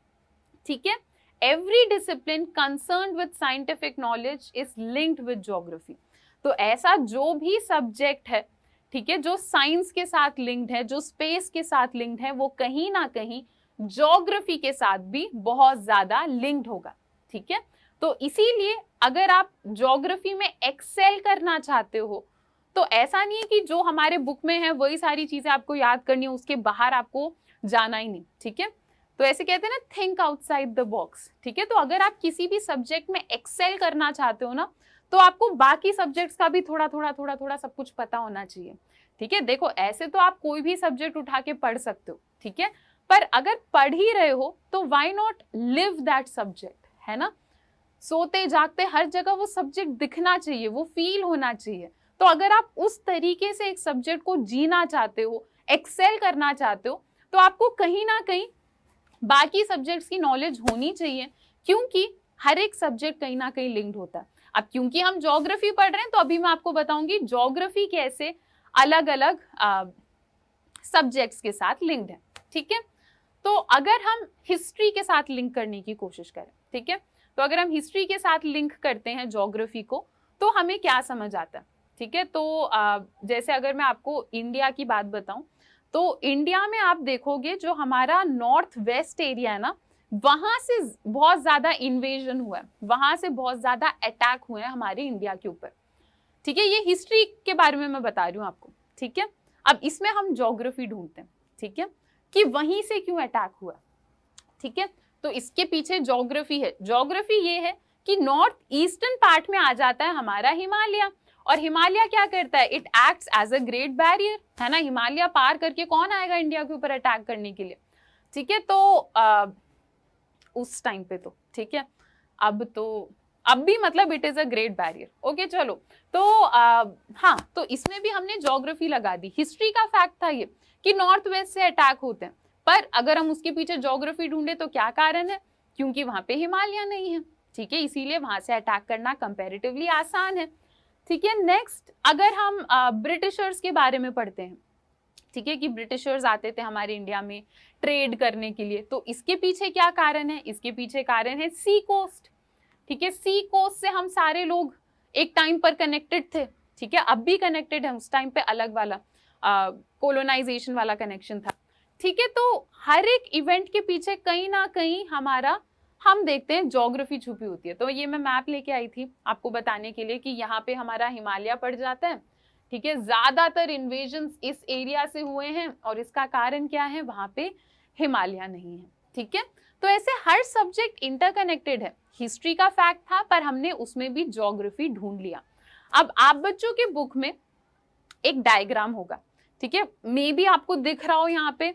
ठीक है। Every discipline concerned with scientific knowledge is linked with geography. तो ऐसा जो भी सब्जेक्ट है, ठीक है, जो साइंस के साथ लिंक्ड है, जो स्पेस के साथ लिंक्ड है, वो कहीं ना कहीं ज्योग्राफी के साथ भी बहुत ज्यादा लिंक्ड होगा, ठीक है। तो इसीलिए अगर आप ज्योग्राफी में एक्सेल करना चाहते हो, तो ऐसा नहीं है कि जो हमारे बुक में है वही सारी चीजें आपको याद करनी है, उसके बाहर आपको जाना ही नहीं, ठीक है। तो ऐसे कहते हैं ना, थिंक आउटसाइड द बॉक्स, ठीक है। तो अगर आप किसी भी सब्जेक्ट में एक्सेल करना चाहते हो ना, तो आपको बाकी सब्जेक्ट्स का भी थोड़ा थोड़ा सब कुछ पता होना चाहिए, ठीक है। देखो, ऐसे तो आप कोई भी सब्जेक्ट उठा के पढ़ सकते हो, ठीक है, पर अगर पढ़ ही रहे हो तो why not live that subject, है ना। सोते जागते हर जगह वो सब्जेक्ट दिखना चाहिए, वो फील होना चाहिए। तो अगर आप उस तरीके से एक सब्जेक्ट को जीना चाहते हो, एक्सेल करना चाहते हो, तो आपको कहीं ना कहीं बाकी सब्जेक्ट्स की नॉलेज होनी चाहिए, क्योंकि हर एक सब्जेक्ट कहीं ना कहीं लिंक्ड होता है। अब क्योंकि हम ज्योग्राफी पढ़ रहे हैं, तो अभी मैं आपको बताऊंगी ज्योग्राफी कैसे अलग अलग सब्जेक्ट्स के साथ लिंक्ड है, ठीक है। तो अगर हम हिस्ट्री के साथ लिंक करने की कोशिश करें, ठीक है, तो अगर हम हिस्ट्री के साथ लिंक करते हैं ज्योग्राफी को, तो हमें क्या समझ आता है, ठीक है। तो जैसे अगर मैं आपको इंडिया की बात बताऊं, तो इंडिया में आप देखोगे जो हमारा नॉर्थ वेस्ट एरिया है ना, वहां से बहुत ज्यादा इन्वेजन हुआ है, वहां से बहुत ज्यादा अटैक हुए हैं हमारे इंडिया के ऊपर, ठीक है। ये हिस्ट्री के बारे में मैं बता रही हूँ आपको, ठीक है। अब इसमें हम ज्योग्राफी ढूंढते हैं, ठीक है, कि वहीं से क्यों अटैक हुआ, ठीक है। तो इसके पीछे ज्योग्राफी है। ज्योग्राफी ये है कि नॉर्थ ईस्टर्न पार्ट में आ जाता है हमारा हिमालय, और हिमालय क्या करता है? It acts as a great barrier, है ना। हिमालय पार करके कौन आएगा इंडिया के ऊपर अटैक करने के लिए, ठीक है। तो उस टाइम पे तो ठीक है, अब भी मतलब it is a great barrier, okay. चलो, तो हाँ, तो इसमें भी हमने ज्योग्राफी लगा दी। हिस्ट्री का फैक्ट था ये कि नॉर्थ वेस्ट से अटैक होते हैं, पर अगर हम उसके पीछे ज्योग्राफी ढूंढे तो क्या कारण है? क्योंकि वहां पे हिमालय नहीं है, ठीक है, इसीलिए वहां से अटैक करना कंपैरेटिवली आसान है, ठीक है। नेक्स्ट, अगर हम ब्रिटिशर्स के बारे में पढ़ते हैं, ठीक है, कि ब्रिटिशर्स आते थे हमारे इंडिया में ट्रेड करने के लिए, तो इसके पीछे क्या कारण है? इसके पीछे कारण है सी कोस्ट, ठीक है। सी कोस्ट से हम सारे लोग एक टाइम पर कनेक्टेड थे, ठीक है, अब भी कनेक्टेड है, उस टाइम पे अलग वाला कोलोनाइजेशन वाला कनेक्शन था, ठीक है। तो हर एक इवेंट के पीछे कहीं ना कहीं हमारा, हम देखते हैं, ज्योग्राफी छुपी होती है। तो ये मैं मैप लेके आई थी आपको बताने के लिए कि यहाँ पे हमारा हिमालय पड़ जाता है, ठीक है। ज्यादातर इन्वेजन्स इस एरिया से हुए हैं और इसका कारण क्या है? वहां पे हिमालय नहीं है, ठीक है। तो ऐसे हर सब्जेक्ट इंटरकनेक्टेड है। हिस्ट्री का फैक्ट था पर हमने उसमें भी ज्योग्राफी ढूंढ लिया। अब आप बच्चों के बुक में एक डायग्राम होगा, ठीक है, मे बी आपको दिख रहा हो यहाँ पे,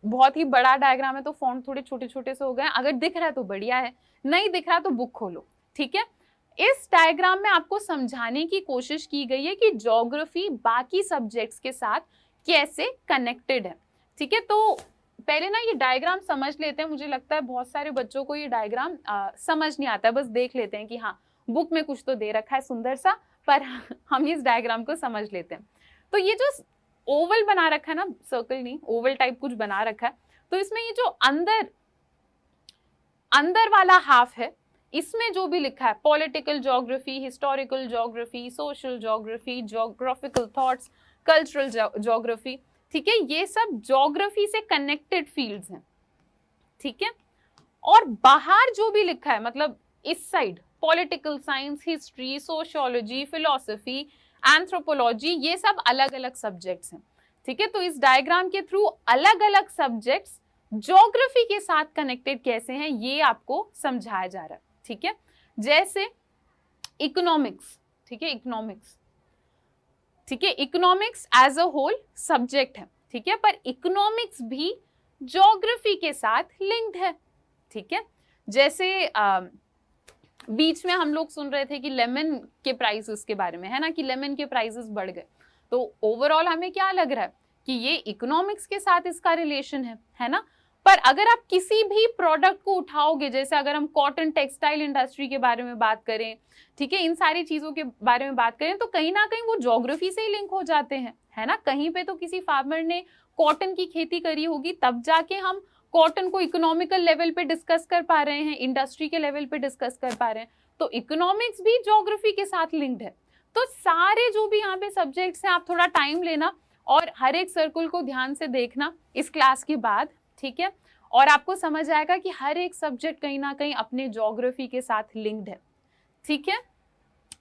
बहुत ही बड़ा डायग्राम है तो फॉन्ट थोड़े छोटे छोटे से हो गए, अगर दिख रहा है तो बढ़िया है, नहीं दिख रहा तो बुक खोलो, ठीक है। इस डायग्राम में आपको समझाने की कोशिश की गई है कि ज्योग्राफी बाकी सब्जेक्ट्स के साथ कैसे कनेक्टेड है, ठीक है। तो पहले ना ये डायग्राम समझ लेते हैं, मुझे लगता है बहुत सारे बच्चों को ये डायग्राम समझ नहीं आता है, बस देख लेते हैं कि हाँ बुक में कुछ तो दे रखा है सुंदर सा, पर हम इस डायग्राम को समझ लेते हैं। तो ये जो ओवल बना रखा है ना, सर्कल नहीं, ओवल टाइप कुछ बना रखा है, तो इसमें ये जो अंदर वाला हाफ है, इसमें जो भी लिखा है political geography, historical geography, social geography, geographical thoughts, cultural geography, ठीक है, ये सब ज्योग्राफी से कनेक्टेड फील्ड्स हैं, ठीक है। और बाहर जो भी लिखा है, मतलब इस side political science, history, sociology, philosophy, anthropology, ये सब अलग अलग सब्जेक्ट्स हैं, ठीक है। तो इस डायग्राम के थ्रू अलग अलग सब्जेक्ट्स ज्योग्राफी के साथ कनेक्टेड कैसे हैं ये आपको समझाया जा रहा है, ठीक है। जैसे इकोनॉमिक्स, ठीक है, इकोनॉमिक्स, ठीक है, economics as a whole subject है, ठीक है, पर इकोनॉमिक्स भी ज्योग्राफी के साथ लिंक्ड है, ठीक है। जैसे बीच में हम लोग सुन रहे थे कि लेमन के प्राइसेस के बारे में, है ना, कि लेमन के प्राइसेस बढ़ गए, तो ओवरऑल हमें क्या लग रहा है कि ये इकोनॉमिक्स के साथ इसका रिलेशन है ना। पर अगर आप किसी भी प्रोडक्ट को उठाओगे, जैसे अगर हम कॉटन टेक्सटाइल इंडस्ट्री के बारे में बात करें, ठीक है, इन सारी चीजों के बारे में बात करें, तो कहीं ना कहीं वो ज्योग्राफी से ही लिंक हो जाते हैं, है ना। कहीं पे तो किसी फार्मर ने कॉटन की खेती करी होगी, तब जाके हम कॉटन को इकोनॉमिकल लेवल पे डिस्कस कर पा रहे हैं, इंडस्ट्री के लेवल पे डिस्कस कर पा रहे हैं। तो इकोनॉमिक्स भी ज्योग्राफी के साथ लिंक्ड है। तो सारे जो भी यहाँ पे सब्जेक्ट्स हैं, आप थोड़ा टाइम लेना और हर एक सर्कल को ध्यान से देखना इस क्लास के बाद, ठीक है, और आपको समझ आएगा कि हर एक सब्जेक्ट कहीं ना कहीं अपने ज्योग्राफी के साथ लिंक्ड है, ठीक है।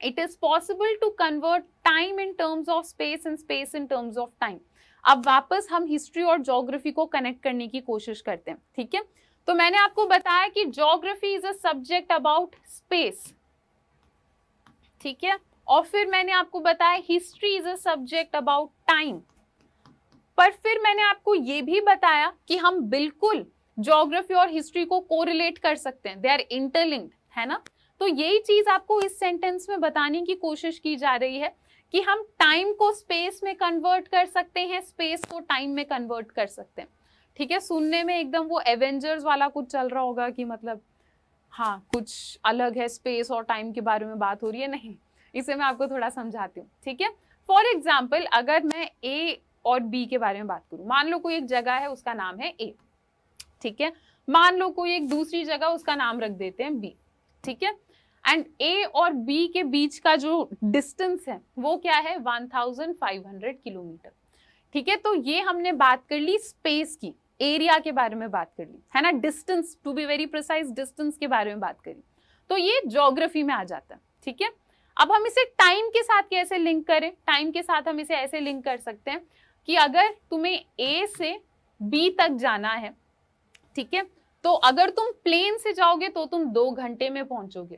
It is possible to convert time in terms of space and space in terms of time. अब वापस हम हिस्ट्री और ज्योग्राफी को कनेक्ट करने की कोशिश करते हैं, ठीक है। तो मैंने आपको बताया कि geography is a subject about space, ठीक है, और फिर मैंने आपको बताया history is a subject about time. पर फिर मैंने आपको ये भी बताया कि हम बिल्कुल ज्योग्राफी और हिस्ट्री को कोरिलेट कर सकते हैं, दे आर इंटरलिंक्ड, है ना। तो यही चीज आपको इस सेंटेंस में बताने की कोशिश की जा रही है कि हम टाइम को स्पेस में कन्वर्ट कर सकते हैं, स्पेस को टाइम में कन्वर्ट कर सकते हैं, ठीक है। सुनने में एकदम वो एवेंजर्स वाला कुछ चल रहा होगा कि मतलब हाँ कुछ अलग है, स्पेस और टाइम के बारे में बात हो रही है, नहीं, इसे मैं आपको थोड़ा समझाती हूँ, ठीक है। फॉर एग्जाम्पल, अगर मैं ए और बी के बारे में बात करूं, मान लो कोई एक जगह है उसका नाम है ए, ठीक है, मान लो कोई एक दूसरी जगह उसका नाम रख देते हैं बी, ठीक है, एंड ए और बी के बीच का जो डिस्टेंस है वो क्या है, 1500 किलोमीटर, ठीक है। तो ये हमने बात कर ली स्पेस की, एरिया के बारे में बात कर ली, है ना, distance, to be very precise distance के बारे में बात करी, तो ये ज्योग्राफी में आ जाता है, ठीक है। अब हम इसे टाइम के साथ कैसे लिंक करें? टाइम के साथ हम इसे ऐसे लिंक कर सकते हैं कि अगर तुम्हें ए से बी तक जाना है, ठीक है, तो अगर तुम प्लेन से जाओगे तो तुम 2 घंटे में पहुंचोगे,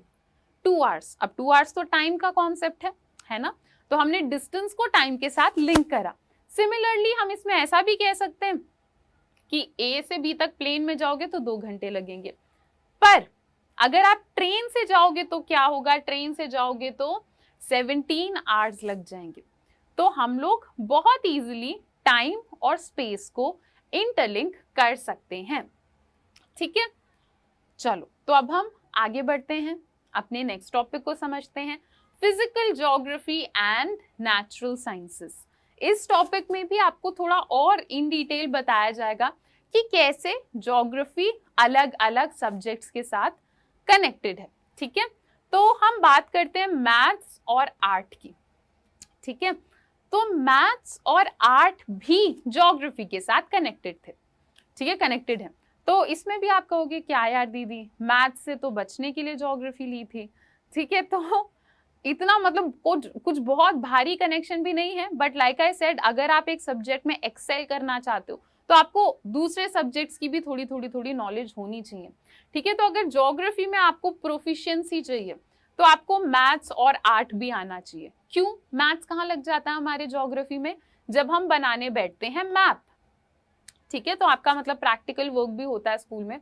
2 आवर्स। अब 2 आवर्स तो टाइम का कॉन्सेप्ट है ना, तो हमने डिस्टेंस को टाइम के साथ लिंक करा। सिमिलरली हम इसमें ऐसा भी कह सकते हैं कि ए से बी तक प्लेन में जाओगे तो 2 घंटे लगेंगे, पर अगर आप ट्रेन से जाओगे तो क्या होगा, ट्रेन से जाओगे तो 17 आवर्स लग जाएंगे। तो हम लोग बहुत इजीली टाइम और स्पेस को इंटरलिंक कर सकते हैं, ठीक है। चलो तो अब हम आगे बढ़ते हैं, अपने नेक्स्ट टॉपिक को समझते हैं, physical geography and natural sciences. इस टॉपिक में भी आपको थोड़ा और इन डिटेल बताया जाएगा कि कैसे ज्योग्राफी अलग अलग सब्जेक्ट्स के साथ कनेक्टेड है। ठीक है, तो हम बात करते हैं मैथ्स और आर्ट की। ठीक है, तो मैथ्स और आर्ट भी ज्योग्राफी के साथ कनेक्टेड थे। ठीक है, कनेक्टेड है। तो इसमें भी आप कहोगे क्या यार दीदी, मैथ्स से तो बचने के लिए ज्योग्राफी ली थी। ठीक है, तो इतना मतलब कुछ बहुत भारी कनेक्शन भी नहीं है, बट लाइक आई सेड, अगर आप एक सब्जेक्ट में एक्सेल करना चाहते हो तो आपको दूसरे सब्जेक्ट्स की भी थोड़ी नॉलेज होनी चाहिए। ठीक है, तो अगर ज्योग्राफी में आपको प्रोफिशिएंसी चाहिए तो आपको मैथ्स और आर्ट भी आना चाहिए। क्यों? मैथ्स कहाँ लग जाता है हमारे ज्योग्राफी में? जब हम बनाने बैठते हैं मैप। ठीक है, तो आपका मतलब प्रैक्टिकल वर्क भी होता है स्कूल में,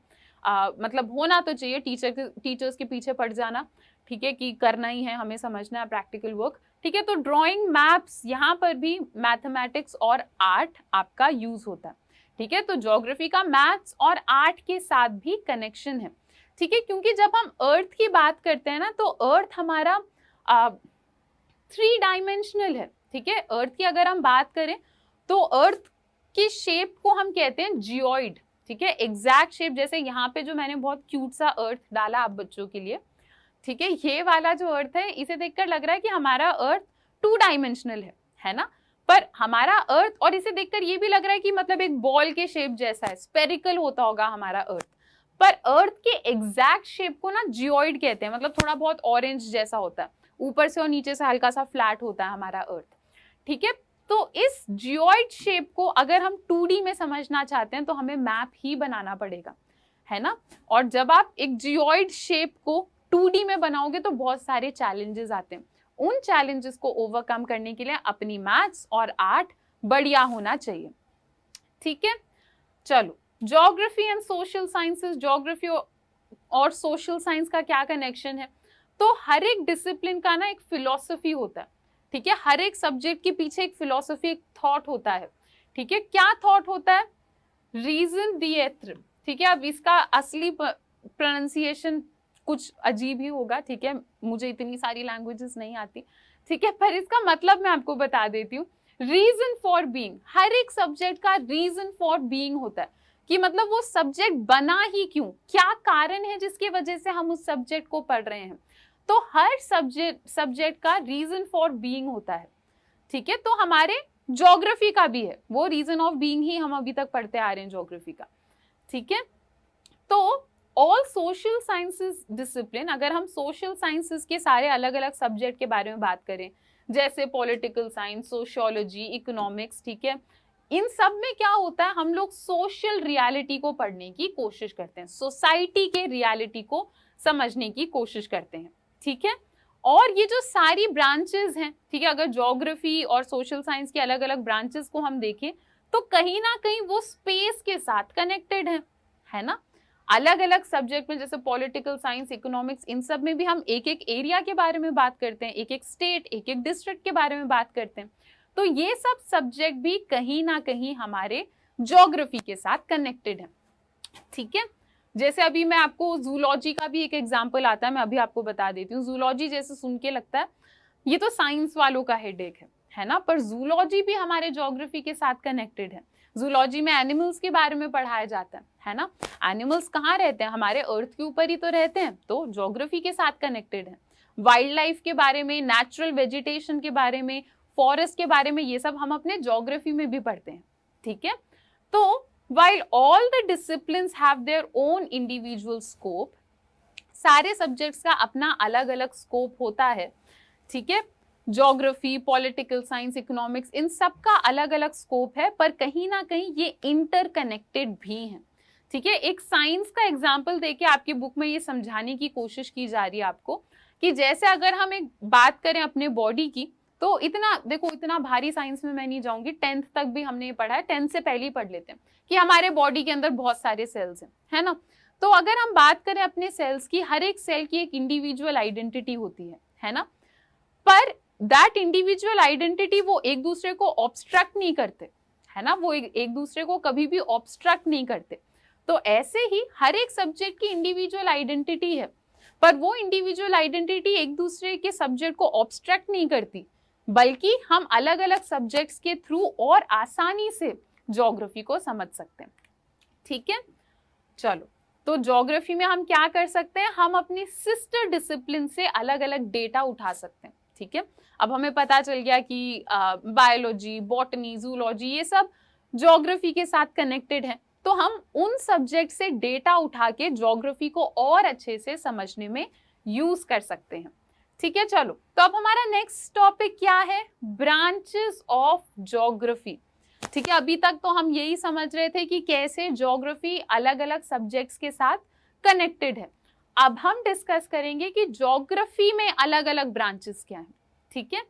मतलब होना तो चाहिए, टीचर्स के पीछे पड़ जाना। ठीक है, कि करना ही है, हमें समझना है प्रैक्टिकल वर्क। ठीक है, तो ड्राइंग, मैप्स, यहाँ पर भी मैथमेटिक्स और आर्ट आपका यूज होता है। ठीक है, तो ज्योग्राफी का मैथ्स और आर्ट के साथ भी कनेक्शन है। ठीक है, क्योंकि जब हम अर्थ की बात करते हैं ना, तो अर्थ हमारा 3 डायमेंशनल है। ठीक है, अर्थ की अगर हम बात करें तो अर्थ की शेप को हम कहते हैं जियोइड। ठीक है, एग्जैक्ट शेप, जैसे यहाँ पे जो मैंने बहुत क्यूट सा अर्थ डाला आप बच्चों के लिए। ठीक है, ये वाला जो अर्थ है, इसे देखकर लग रहा है कि हमारा अर्थ 2 डायमेंशनल है ना, पर हमारा अर्थ, और इसे देखकर ये भी लग रहा है कि मतलब एक बॉल के शेप जैसा है, स्पेरिकल होता होगा हमारा अर्थ। पर अर्थ के एग्जैक्ट शेप को ना जियोइड कहते हैं, मतलब थोड़ा बहुत ऑरेंज जैसा होता है, ऊपर से और नीचे से हल्का सा फ्लैट होता है हमारा अर्थ। ठीक है, तो इस जियोइड शेप को अगर हम 2D में समझना चाहते हैं तो हमें मैप ही बनाना पड़ेगा, है ना। और जब आप एक जियोइड शेप को 2D में बनाओगे तो बहुत सारे चैलेंजेस आते हैं। उन चैलेंजेस को ओवरकम करने के लिए अपनी मैथ्स और आर्ट बढ़िया होना चाहिए। ठीक है, चलो, geography and social sciences, geography और सोशल साइंस का क्या कनेक्शन है? तो हर एक डिसिप्लिन का ना एक फिलॉसफी होता है। ठीक है, हर एक सब्जेक्ट के पीछे एक फिलॉसफी, एक थॉट होता है। ठीक है, क्या थॉट होता है? रीजन दिएत्र। ठीक है, अब इसका असली प्रोनाउंसिएशन कुछ अजीब ही होगा। ठीक है, मुझे इतनी सारी लैंग्वेजेस नहीं आती। ठीक है, पर इसका मतलब मैं आपको बता देती हूँ। रीजन फॉर बीइंग, हर एक सब्जेक्ट का रीजन फॉर बीइंग होता है, कि मतलब वो सब्जेक्ट बना ही क्यों, क्या कारण है जिसकी वजह से हम उस सब्जेक्ट को पढ़ रहे हैं। तो हर सब्जेक्ट का रीजन फॉर बीइंग होता है। ठीक है, तो हमारे ज्योग्राफी का भी है, वो रीजन ऑफ बीइंग ही हम अभी तक पढ़ते आ रहे हैं ज्योग्राफी का। ठीक है, तो ऑल सोशल साइंसेस डिसिप्लिन, अगर हम सोशल साइंसेस के सारे अलग अलग सब्जेक्ट के बारे में बात करें, जैसे पॉलिटिकल साइंस, सोशियोलॉजी, इकोनॉमिक्स, ठीक है, इन सब में क्या होता है, हम लोग सोशल रियलिटी को पढ़ने की कोशिश करते हैं, सोसाइटी के रियलिटी को समझने की कोशिश करते हैं। ठीक है, और ये जो सारी ब्रांचेस हैं, ठीक है, अगर ज्योग्राफी और सोशल साइंस की अलग अलग ब्रांचेस को हम देखें तो कहीं ना कहीं वो स्पेस के साथ कनेक्टेड है ना। अलग अलग सब्जेक्ट में, जैसे पॉलिटिकल साइंस, इकोनॉमिक्स, इन सब में भी हम एक एक एरिया के बारे में बात करते हैं, एक एक स्टेट, एक एक डिस्ट्रिक्ट के बारे में बात करते हैं। तो ये सब सब्जेक्ट भी कहीं ना कहीं हमारे ज्योग्राफी के साथ कनेक्टेड है। ठीक है, जैसे अभी मैं आपको जूलॉजी का भी एक एग्जाम्पल आता है, मैं अभी आपको बता देती हूँ। जूलॉजी जैसे सुन के लगता है ये तो साइंस वालों का हेडेक है ना, पर जूलॉजी भी हमारे ज्योग्राफी के साथ कनेक्टेड है। जूलॉजी में एनिमल्स के बारे में पढ़ाया जाता है ना। एनिमल्स कहाँ रहते हैं? हमारे अर्थ के ऊपर ही तो रहते हैं, तो ज्योग्राफी के साथ कनेक्टेड है। वाइल्ड लाइफ के बारे में, नेचुरल वेजिटेशन के बारे में, फॉरेस्ट के बारे में, ये सब हम अपने ज्योग्राफी में भी पढ़ते हैं। ठीक है, तो while all the disciplines have their own individual scope, सारे सब्जेक्ट्स का अपना अलग अलग स्कोप होता है। ठीक है, ज्योग्राफी, पॉलिटिकल साइंस, इकोनॉमिक्स, इन सब का अलग अलग स्कोप है, पर कहीं ना कहीं ये इंटरकनेक्टेड भी हैं। ठीक है, एक साइंस का एग्जाम्पल देके आपकी बुक में ये समझाने की कोशिश की जा रही है आपको, कि जैसे अगर हम एक बात करें अपने बॉडी की, तो इतना देखो, इतना भारी साइंस में मैं नहीं जाऊंगी, 10th तक भी हमने ये पढ़ा है, 10th से पहले ही पढ़ लेते हैं कि हमारे बॉडी के अंदर बहुत सारे सेल्स हैं, है ना। तो अगर हम बात करें अपने सेल्स की, हर एक सेल की एक इंडिविजुअल आइडेंटिटी होती है ना, पर दैट इंडिविजुअल आइडेंटिटी वो एक दूसरे को ऑब्स्ट्रक्ट नहीं करते, है ना, वो एक दूसरे को कभी भी ऑब्स्ट्रक्ट नहीं करते। तो ऐसे ही हर एक सब्जेक्ट की इंडिविजुअल आइडेंटिटी है, पर वो इंडिविजुअल आइडेंटिटी एक दूसरे के सब्जेक्ट को ऑब्स्ट्रैक्ट नहीं करती, बल्कि हम अलग अलग सब्जेक्ट्स के थ्रू और आसानी से ज्योग्राफी को समझ सकते हैं। ठीक है, चलो, तो ज्योग्राफी में हम क्या कर सकते हैं, हम अपनी सिस्टर डिसिप्लिन से अलग अलग डेटा उठा सकते हैं। ठीक है, अब हमें पता चल गया कि बायोलॉजी, बॉटनी, जूलॉजी ये सब ज्योग्राफी के साथ कनेक्टेड है, तो हम उन सब्जेक्ट से डेटा उठा के ज्योग्राफी को और अच्छे से समझने में यूज कर सकते हैं। ठीक है, चलो, तो अब हमारा नेक्स्ट टॉपिक क्या है, ब्रांचेस ऑफ ज्योग्राफी। ठीक है, अभी तक तो हम यही समझ रहे थे कि कैसे ज्योग्राफी अलग अलग सब्जेक्ट्स के साथ कनेक्टेड है। अब हम डिस्कस करेंगे कि ज्योग्राफी में अलग अलग ब्रांचेस क्या हैं। ठीक है,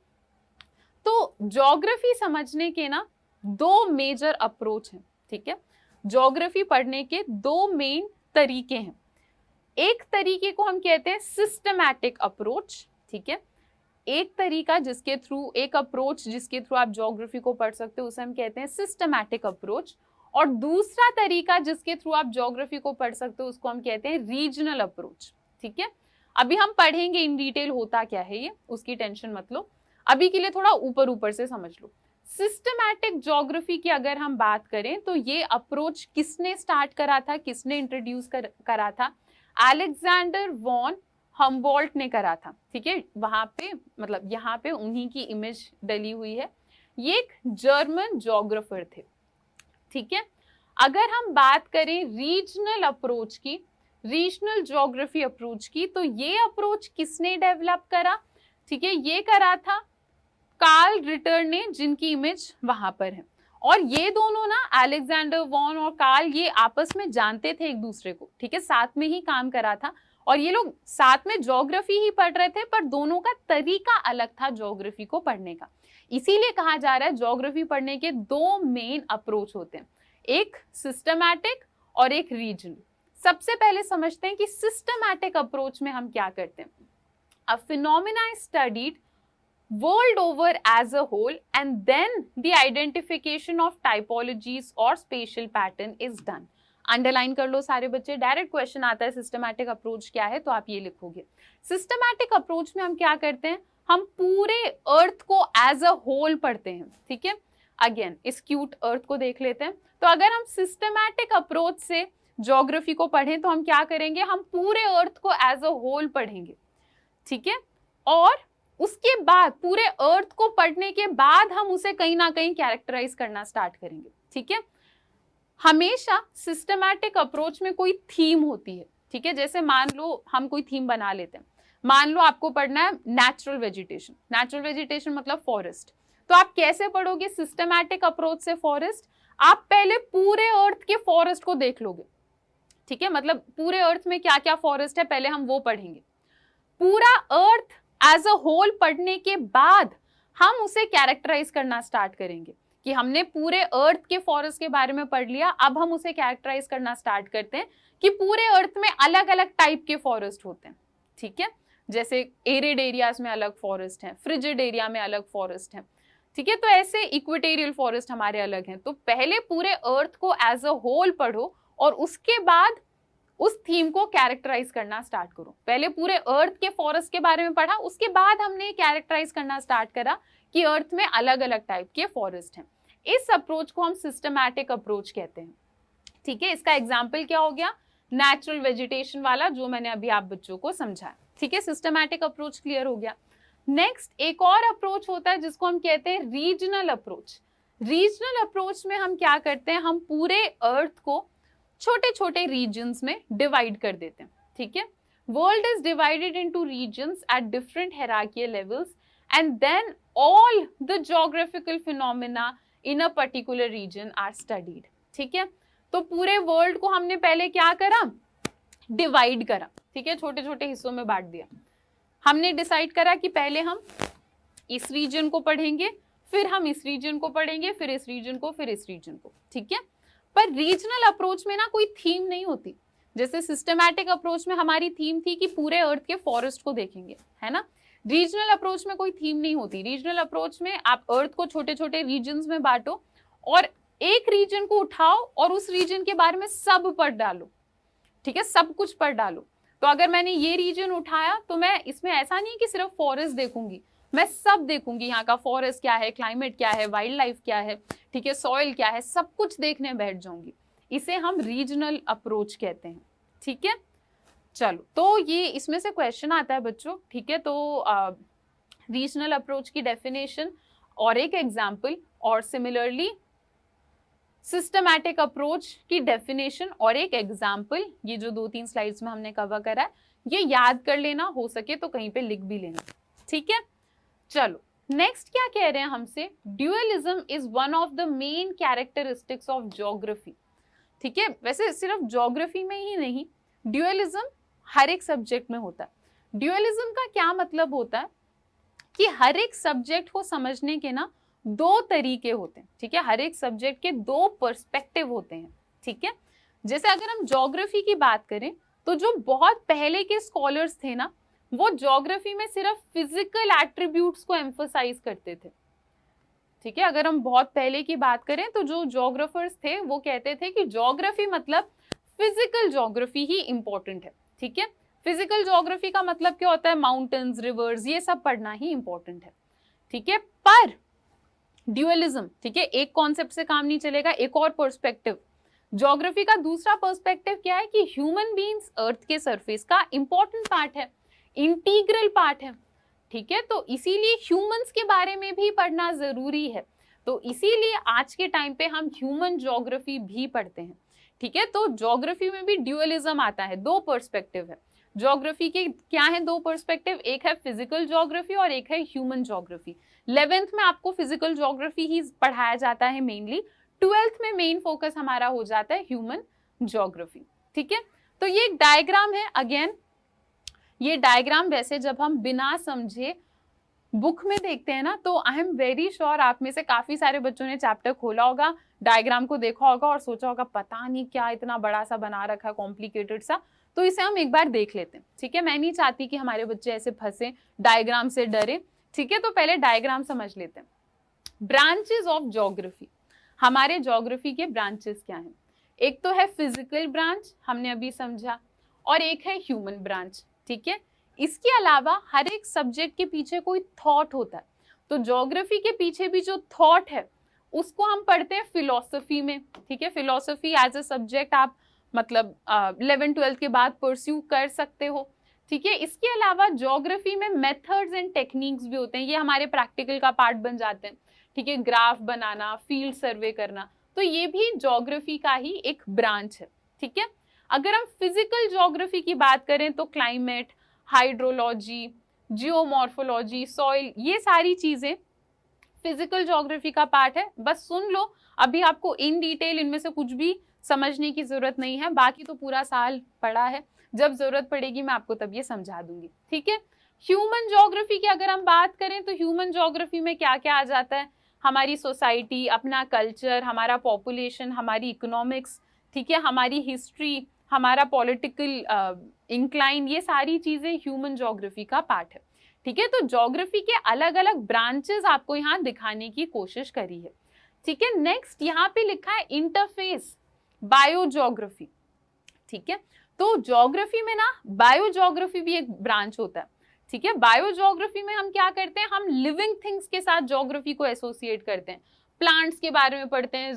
तो ज्योग्राफी समझने के ना दो मेजर अप्रोच हैं। ठीक है, ज्योग्राफी पढ़ने के दो मेन तरीके हैं। एक तरीके को हम कहते हैं सिस्टमैटिक अप्रोच। ठीक है, एक तरीका जिसके थ्रू, एक अप्रोच जिसके थ्रू आप ज्योग्राफी को पढ़ सकते हो, उसे हम कहते हैं सिस्टमैटिक अप्रोच। और दूसरा तरीका जिसके थ्रू आप ज्योग्राफी को पढ़ सकते हो, उसको हम कहते हैं रीजनल अप्रोच। ठीक है, अभी हम पढ़ेंगे इन डिटेल होता क्या है ये, उसकी टेंशन मत लो, अभी के लिए थोड़ा ऊपर ऊपर से समझ लो। सिस्टमैटिक ज्योग्राफी की अगर हम बात करें तो ये अप्रोच किसने स्टार्ट करा था, किसने इंट्रोड्यूस करा था, अलेक्जेंडर वॉन हम्बोल्ट ने करा था। ठीक है, वहां पे मतलब यहाँ पे उन्हीं की इमेज डली हुई है। ये एक जर्मन ज्योग्राफर थे। ठीक है, अगर हम बात करें रीजनल अप्रोच की, रीजनल ज्योग्राफी अप्रोच की, तो ये अप्रोच किसने डेवलप करा, ठीक है, ये करा था कार्ल रिटर ने, जिनकी इमेज वहां पर है। और ये दोनों ना, अलेक्जेंडर वॉन और कार्ल, ये आपस में जानते थे एक दूसरे को। ठीक है, साथ में ही काम करा था और ये लोग साथ में ज्योग्राफी ही पढ़ रहे थे, पर दोनों का तरीका अलग था ज्योग्राफी को पढ़ने का। इसीलिए कहा जा रहा है ज्योग्राफी पढ़ने के दो मेन अप्रोच होते हैं, एक सिस्टमैटिक और एक रीजनल। सबसे पहले समझते हैं कि सिस्टमैटिक अप्रोच में हम क्या करते हैं। अ phenomena is studied world over as a whole and then the identification of typologies or spatial pattern is done। Underline कर लो सारे बच्चे, डायरेक्ट क्वेश्चन आता है सिस्टमैटिक अप्रोच क्या है, तो आप ये लिखोगे। सिस्टमैटिक अप्रोच में हम क्या करते हैं, हम पूरे अर्थ को एज अ होल पढ़ते हैं। ठीक है, अगेन इस क्यूट अर्थ को देख लेते हैं। तो अगर हम सिस्टमैटिक अप्रोच से ज्योग्राफी को पढ़ें तो हम क्या करेंगे, हम पूरे अर्थ को एज अ होल पढ़ेंगे। ठीक है, और उसके बाद पूरे अर्थ को पढ़ने के बाद हम उसे कहीं ना कहीं कैरेक्टराइज करना स्टार्ट करेंगे। ठीक है, हमेशा सिस्टमैटिक अप्रोच में कोई थीम होती है। ठीक है, जैसे मान लो हम कोई थीम बना लेते हैं, मान लो आपको पढ़ना है नेचुरल वेजिटेशन। नेचुरल वेजिटेशन मतलब फॉरेस्ट, तो आप कैसे पढ़ोगे सिस्टमैटिक अप्रोच से फॉरेस्ट, आप पहले पूरे अर्थ के फॉरेस्ट को देख लोगे। ठीक है, मतलब पूरे अर्थ में क्या क्या फॉरेस्ट है पहले हम वो पढ़ेंगे। पूरा अर्थ एज अ होल पढ़ने के बाद हम उसे कैरेक्टराइज करना स्टार्ट करेंगे कि हमने पूरे अर्थ के फॉरेस्ट के बारे में पढ़ लिया, अब हम उसे कैरेक्टराइज करना स्टार्ट करते हैं कि पूरे अर्थ में अलग अलग टाइप के फॉरेस्ट होते हैं। ठीक है, जैसे एरिड एरियाज में अलग फॉरेस्ट हैं, फ्रिजिड एरिया में अलग फॉरेस्ट हैं। ठीक है, तो ऐसे इक्वेटोरियल फॉरेस्ट हमारे अलग हैं। तो पहले पूरे अर्थ को एज अ होल पढ़ो और उसके बाद उस थीम को कैरेक्टराइज करना स्टार्ट करो। पहले पूरे अर्थ के फॉरेस्ट के बारे में पढ़ा, उसके बाद हमने कैरेक्टराइज करना स्टार्ट करा कि अर्थ में अलग अलग टाइप के फॉरेस्ट हैं। इस अप्रोच को हम सिस्टमैटिक अप्रोच कहते हैं। ठीक है, इसका एग्जाम्पल क्या हो गया, नेचुरल वेजिटेशन वाला जो मैंने अभी आप बच्चों को समझाया। ठीक है, सिस्टमैटिक अप्रोच क्लियर हो गया। नेक्स्ट एक और अप्रोच होता है जिसको हम कहते हैं रीजनल अप्रोच। रीजनल अप्रोच में हम क्या करते हैं, हम पूरे अर्थ को छोटे छोटे रीजन्स में डिवाइड कर देते हैं। ठीक है, world is divided into regions at different hierarchical levels and then all the geographical phenomena in a particular region are studied. ठीक है, तो पूरे वर्ल्ड को हमने पहले क्या करा, डिवाइड करा। ठीक है, छोटे छोटे हिस्सों में बांट दिया। हमने डिसाइड करा कि पहले हम इस रीजन को पढ़ेंगे, फिर हम इस रीजन को पढ़ेंगे, फिर इस रीजन को, फिर इस रीजन को। ठीक है, पर रीजनल अप्रोच में ना कोई थीम नहीं होती। जैसे सिस्टमैटिक अप्रोच में हमारी थीम थी कि पूरे अर्थ के फॉरेस्ट को देखेंगे, है ना। रीजनल अप्रोच में कोई थीम नहीं होती। रीजनल अप्रोच में आप अर्थ को छोटे छोटे रीजन्स में बांटो और एक रीजन को उठाओ और उस रीजन के बारे में सब पढ़ डालो, ठीक है, सब कुछ पढ़ डालो। तो अगर मैंने ये रीजन उठाया तो मैं इसमें ऐसा नहीं कि सिर्फ फॉरेस्ट देखूंगी, मैं सब देखूंगी, यहाँ का फॉरेस्ट क्या है, क्लाइमेट क्या है, वाइल्ड लाइफ क्या है, ठीक है, सॉइल क्या है, सब कुछ देखने बैठ जाऊंगी। इसे हम रीजनल अप्रोच कहते हैं, ठीक है। चलो, तो ये इसमें से क्वेश्चन आता है बच्चों, ठीक है। तो रीजनल अप्रोच की डेफिनेशन और एक एग्जाम्पल, और सिमिलरली सिस्टमैटिक अप्रोच की डेफिनेशन और एक एग्जाम्पल, ये जो 2-3 स्लाइड्स में हमने कवर करा है, ये याद कर लेना, हो सके तो कहीं पे लिख भी लेना, ठीक है। चलो, नेक्स्ट क्या कह रहे हैं हमसे, dualism is one of the main characteristics of geography, ठीक है। वैसे सिर्फ ज्योग्राफी में ही नहीं, ड्यूअलिज्म हर एक सब्जेक्ट में होता है। ड्यूअलिज्म का क्या मतलब होता है कि हर एक सब्जेक्ट को समझने के ना दो तरीके होते हैं, ठीक है, हर एक सब्जेक्ट के दो पर्सपेक्टिव होते हैं, ठीक है। जैसे अगर हम ज्योग्राफी की बात करें तो जो बहुत पहले के स्कॉलर्स थे ना, वो ज्योग्राफी में सिर्फ फिजिकल एट्रीब्यूट्स को एम्फसाइज करते थे, ठीक है। अगर हम बहुत पहले की बात करें तो जो ज्योग्राफर्स थे वो कहते थे कि ज्योग्राफी मतलब फिजिकल ज्योग्राफी ही इंपॉर्टेंट है, ठीक है। फिजिकल ज्योग्राफी का मतलब क्या होता है, माउंटेन्स, रिवर्स, ये सब पढ़ना ही इंपॉर्टेंट है, ठीक है। पर ड्यूअलिज्म, ठीक है, एक कॉन्सेप्ट से काम नहीं चलेगा, एक और पर्सपेक्टिव, ज्योग्राफी का दूसरा पर्सपेक्टिव क्या है कि ह्यूमन बीइंग्स अर्थ के सरफेस का इंपॉर्टेंट पार्ट है, इंटीग्रल पार्ट है, ठीक है। तो इसीलिए ह्यूमंस के बारे में भी पढ़ना जरूरी है, तो इसीलिए आज के टाइम पे हम ह्यूमन ज्योग्राफी भी पढ़ते हैं, ठीक है। तो ज्योग्राफी में भी ड्यूअलिज्म आता है, दो पर्सपेक्टिव है ज्योग्राफी के। क्या है दो पर्सपेक्टिव, एक है फिजिकल ज्योग्राफी और एक है ह्यूमन ज्योग्राफी। 11th में आपको फिजिकल ज्योग्राफी ही पढ़ाया जाता है मेनली, 12th में मेन फोकस हमारा हो जाता है ह्यूमन ज्योग्राफी, ठीक है। तो ये एक डायग्राम है, अगेन ये डायग्राम वैसे जब हम बिना समझे बुक में देखते हैं ना, तो आई एम वेरी श्योर आप में से काफी सारे बच्चों ने चैप्टर खोला होगा, डायग्राम को देखा होगा और सोचा होगा पता नहीं क्या इतना बड़ा सा बना रखा, कॉम्प्लिकेटेड सा। तो इसे हम एक बार देख लेते हैं, ठीक है। मैं नहीं चाहती कि हमारे बच्चे ऐसे फंसे, डायग्राम से डरे, ठीक है। तो पहले डायग्राम समझ लेते हैं। ब्रांचेस ऑफ ज्योग्राफी, हमारे ज्योग्राफी के ब्रांचेस क्या हैं, एक तो है फिजिकल ब्रांच, हमने अभी समझा, और एक है ह्यूमन ब्रांच, ठीक है। इसके अलावा हर एक सब्जेक्ट के पीछे कोई थॉट होता है, तो ज्योग्राफी के पीछे भी जो थॉट है उसको हम पढ़ते हैं फिलॉसफी में, ठीक है। फिलॉसफी एज अ सब्जेक्ट आप मतलब 11th-12th के बाद परस्यू कर सकते हो, ठीक है। इसके अलावा ज्योग्राफी में मेथड्स एंड टेक्निक्स भी होते हैं, ये हमारे प्रैक्टिकल का पार्ट बन जाते हैं, ठीक है। ग्राफ बनाना, फील्ड सर्वे करना, तो ये भी ज्योग्राफी का ही एक ब्रांच है, ठीक है। अगर हम फिजिकल ज्योग्राफी की बात करें तो क्लाइमेट, हाइड्रोलॉजी, जियोमॉर्फोलॉजी, सॉइल, ये सारी चीजें फिजिकल ज्योग्राफी का पार्ट है। बस सुन लो, अभी आपको इन डिटेल इनमें से कुछ भी समझने की जरूरत नहीं है, बाकी तो पूरा साल पढ़ा है, जब जरूरत पड़ेगी मैं आपको तब ये समझा दूंगी, ठीक है। ह्यूमन ज्योग्राफी की अगर हम बात करें तो ह्यूमन ज्योग्राफी में क्या क्या आ जाता है, हमारी सोसाइटी, अपना कल्चर, हमारा पॉपुलेशन, हमारी इकोनॉमिक्स, ठीक है, हमारी हिस्ट्री, हमारा पॉलिटिकल इंक्लाइन, ये सारी चीजें ह्यूमन ज्योग्राफी का पार्ट है, ठीक है। तो ज्योग्राफी के अलग अलग ब्रांचेस आपको यहाँ दिखाने की कोशिश करी है, ठीक है। नेक्स्ट यहाँ पे लिखा है इंटरफेस बायोज्योग्राफी, ठीक है। तो ज्योग्राफी में ना बायोज्योग्राफी भी एक ब्रांच होता है, ठीक है। बायोज्योग्राफी में हम क्या करते हैं, हम लिविंग थिंग्स के साथ ज्योग्राफी को एसोसिएट करते हैं, प्लांट्स के बारे में पढ़ते हैं,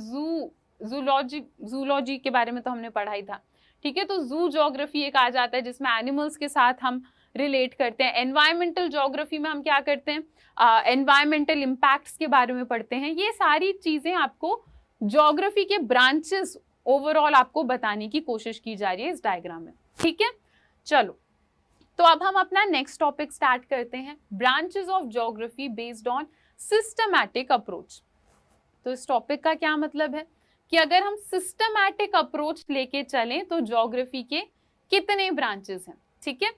जूलॉजी के बारे में तो हमने पढ़ा ही था, ठीक है। तो जू ज्योग्राफी एक आ जाता है जिसमें एनिमल्स के साथ हम रिलेट करते हैं। एनवायरमेंटल ज्योग्राफी में हम क्या करते हैं, एनवायरमेंटल इम्पैक्ट्स के बारे में पढ़ते हैं। ये सारी चीजें आपको ज्योग्राफी के ब्रांचेस ओवरऑल आपको बताने की कोशिश की जा रही है इस डायग्राम में, ठीक है। चलो, तो अब हम अपना नेक्स्ट टॉपिक स्टार्ट करते हैं, branches of geography based on systematic approach. तो इस टॉपिक का क्या मतलब है कि अगर हम सिस्टमैटिक अप्रोच लेके चलें तो ज्योग्राफी के कितने ब्रांचेस हैं, ठीक है।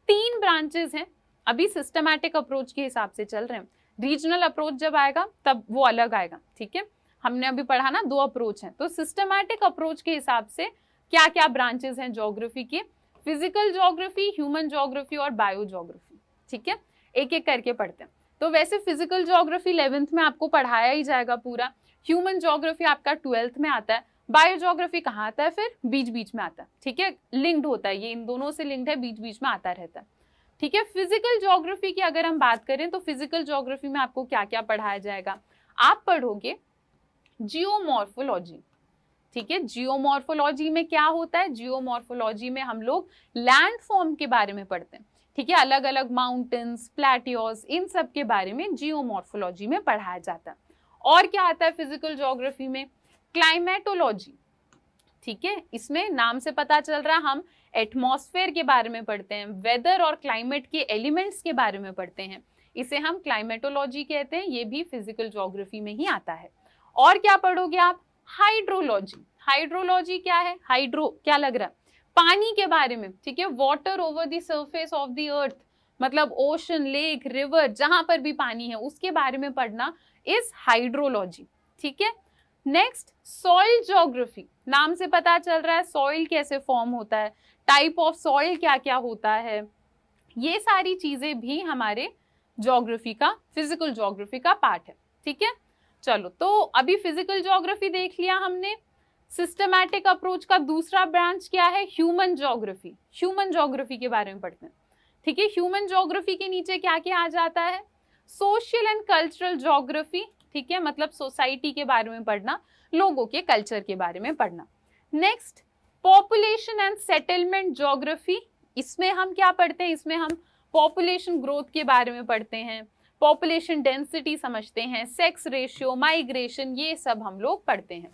3 ब्रांचेस हैं, अभी सिस्टमैटिक अप्रोच के हिसाब से चल रहे हैं, रीजनल अप्रोच जब आएगा तब वो अलग आएगा, ठीक है। हमने अभी पढ़ा ना 2 अप्रोच हैं, तो सिस्टमैटिक अप्रोच के हिसाब से क्या क्या ब्रांचेस हैं ज्योग्राफी के, फिजिकल ज्योग्राफी, ह्यूमन ज्योग्राफी और बायो ज्योग्राफी, ठीक है। एक एक करके पढ़ते हैं। तो वैसे फिजिकल ज्योग्राफी 11th में आपको पढ़ाया ही जाएगा पूरा, ह्यूमन ज्योग्राफी आपका 12th में आता है, बायो ज्योग्राफी कहाँ आता है, फिर बीच बीच में आता है, ठीक है, लिंक्ड होता है, ये इन दोनों से लिंक्ड है, बीच बीच में आता रहता है, ठीक है। फिजिकल ज्योग्राफी की अगर हम बात करें तो फिजिकल ज्योग्राफी में आपको क्या क्या पढ़ाया जाएगा, आप पढ़ोगे जियोमॉर्फोलॉजी, ठीक है। जियोमॉर्फोलॉजी में क्या होता है, जियोमॉर्फोलॉजी में हम लोग लैंड फॉर्म के बारे में पढ़ते हैं, ठीक है, अलग अलग माउंटेन्स, प्लेटियोस, इन सब के बारे में जियोमॉर्फोलॉजी में पढ़ाया जाता है। और क्या आता है फिजिकल ज्योग्राफी में, क्लाइमेटोलॉजी, ठीक है, इसमें नाम से पता चल रहा है हम एटमॉस्फेयर के बारे में पढ़ते हैं, वेदर और क्लाइमेट के एलिमेंट्स के बारे में पढ़ते हैं, इसे हम क्लाइमेटोलॉजी कहते हैं, ये भी फिजिकल ज्योग्राफी में ही आता है। और क्या पढ़ोगे आप, हाइड्रोलॉजी। हाइड्रोलॉजी क्या है, हाइड्रो क्या लग रहा है, पानी के बारे में, ठीक है, water over the surface of the अर्थ, मतलब ओशन, लेक, रिवर, जहां पर भी पानी है उसके बारे में पढ़ना इज हाइड्रोलॉजी, ठीक है। नेक्स्ट सॉइल ज्योग्राफी, नाम से पता चल रहा है सॉइल कैसे फॉर्म होता है, टाइप ऑफ सॉइल क्या क्या होता है, ये सारी चीजें भी हमारे ज्योग्राफी का, फिजिकल ज्योग्राफी का पार्ट है, ठीक है। चलो, तो अभी फिजिकल ज्योग्राफी देख लिया हमने। सिस्टमैटिक अप्रोच का दूसरा ब्रांच क्या है, ह्यूमन ज्योग्राफी। ह्यूमन ज्योग्राफी के बारे में पढ़ते हैं, ठीक है। ह्यूमन ज्योग्राफी के नीचे क्या क्या आ जाता है, सोशल एंड कल्चरल ज्योग्राफी, ठीक है, मतलब सोसाइटी के बारे में पढ़ना, लोगों के कल्चर के बारे में पढ़ना। Next population and settlement geography, इसमें हम क्या पढ़ते हैं, इसमें हम पॉपुलेशन ग्रोथ के बारे में पढ़ते हैं, पॉपुलेशन डेंसिटी समझते हैं, सेक्स रेशियो, माइग्रेशन, ये सब हम लोग पढ़ते हैं,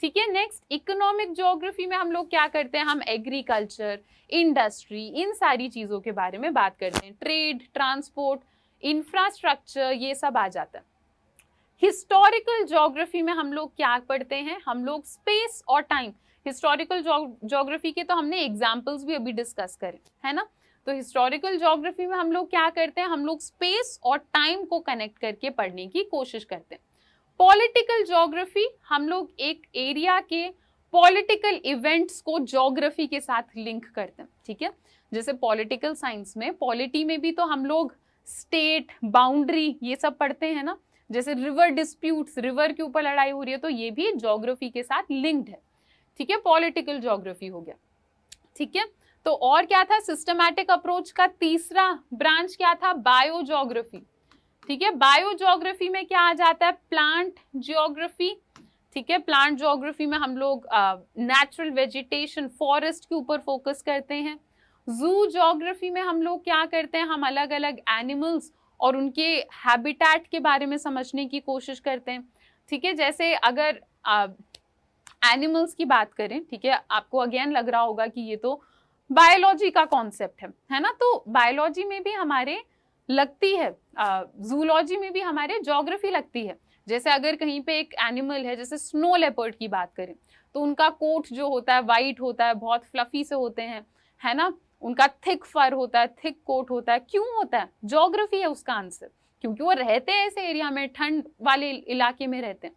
ठीक है। नेक्स्ट इकोनॉमिक ज्योग्राफी में हम लोग क्या करते हैं, हम एग्रीकल्चर, इंडस्ट्री, इन सारी चीजों के बारे में बात करते हैं, ट्रेड, ट्रांसपोर्ट, इंफ्रास्ट्रक्चर, ये सब आ जाता है। हिस्टोरिकल ज्योग्राफी में हम लोग क्या पढ़ते हैं, हम लोग स्पेस और टाइम, हिस्टोरिकल ज्योग्राफी के तो हमने एग्जाम्पल्स भी अभी डिस्कस करे, है ना। तो हिस्टोरिकल ज्योग्राफी में हम लोग क्या करते हैं, हम लोग स्पेस और टाइम को कनेक्ट करके पढ़ने की कोशिश करते हैं। पॉलिटिकल ज्योग्राफी, हम लोग एक एरिया के पॉलिटिकल इवेंट्स को ज्योग्राफी के साथ लिंक करते हैं, ठीक है। जैसे पॉलिटिकल साइंस में, पॉलिटी में भी तो हम लोग स्टेट, बाउंड्री, ये सब पढ़ते हैं ना, जैसे रिवर डिस्प्यूट्स, रिवर के ऊपर लड़ाई हो रही है, तो ये भी ज्योग्राफी के साथ लिंक्ड है, ठीक है, पॉलिटिकल ज्योग्राफी हो गया, ठीक है। तो और क्या था, सिस्टमैटिक अप्रोच का तीसरा ब्रांच क्या था, बायो ज्योग्राफी, ठीक है। बायो ज्योग्राफी में क्या आ जाता है, प्लांट ज्योग्राफी, ठीक है। प्लांट ज्योग्राफी में हम लोग नेचुरल वेजिटेशन, फॉरेस्ट के ऊपर फोकस करते हैं। जू ज्योग्राफी में हम लोग क्या करते हैं, हम अलग अलग एनिमल्स और उनके हैबिटेट के बारे में समझने की कोशिश करते हैं, ठीक है। जैसे अगर एनिमल्स की बात करें, ठीक है, आपको अगेन लग रहा होगा कि ये तो बायोलॉजी का कॉन्सेप्ट है ना, तो बायोलॉजी में भी हमारे लगती है, जूलॉजी में भी हमारे ज्योग्राफी लगती है। जैसे अगर कहीं पे एक एनिमल है, जैसे स्नो लेपर्ड की बात करें, तो उनका कोट जो होता है वाइट होता है, बहुत फ्लफी से होते हैं, है ना, उनका थिक फर होता है, थिक कोट होता है, क्यों होता है, ज्योग्राफी है उसका आंसर, क्योंकि वो रहते हैं ऐसे एरिया में, ठंड वाले इलाके में रहते हैं।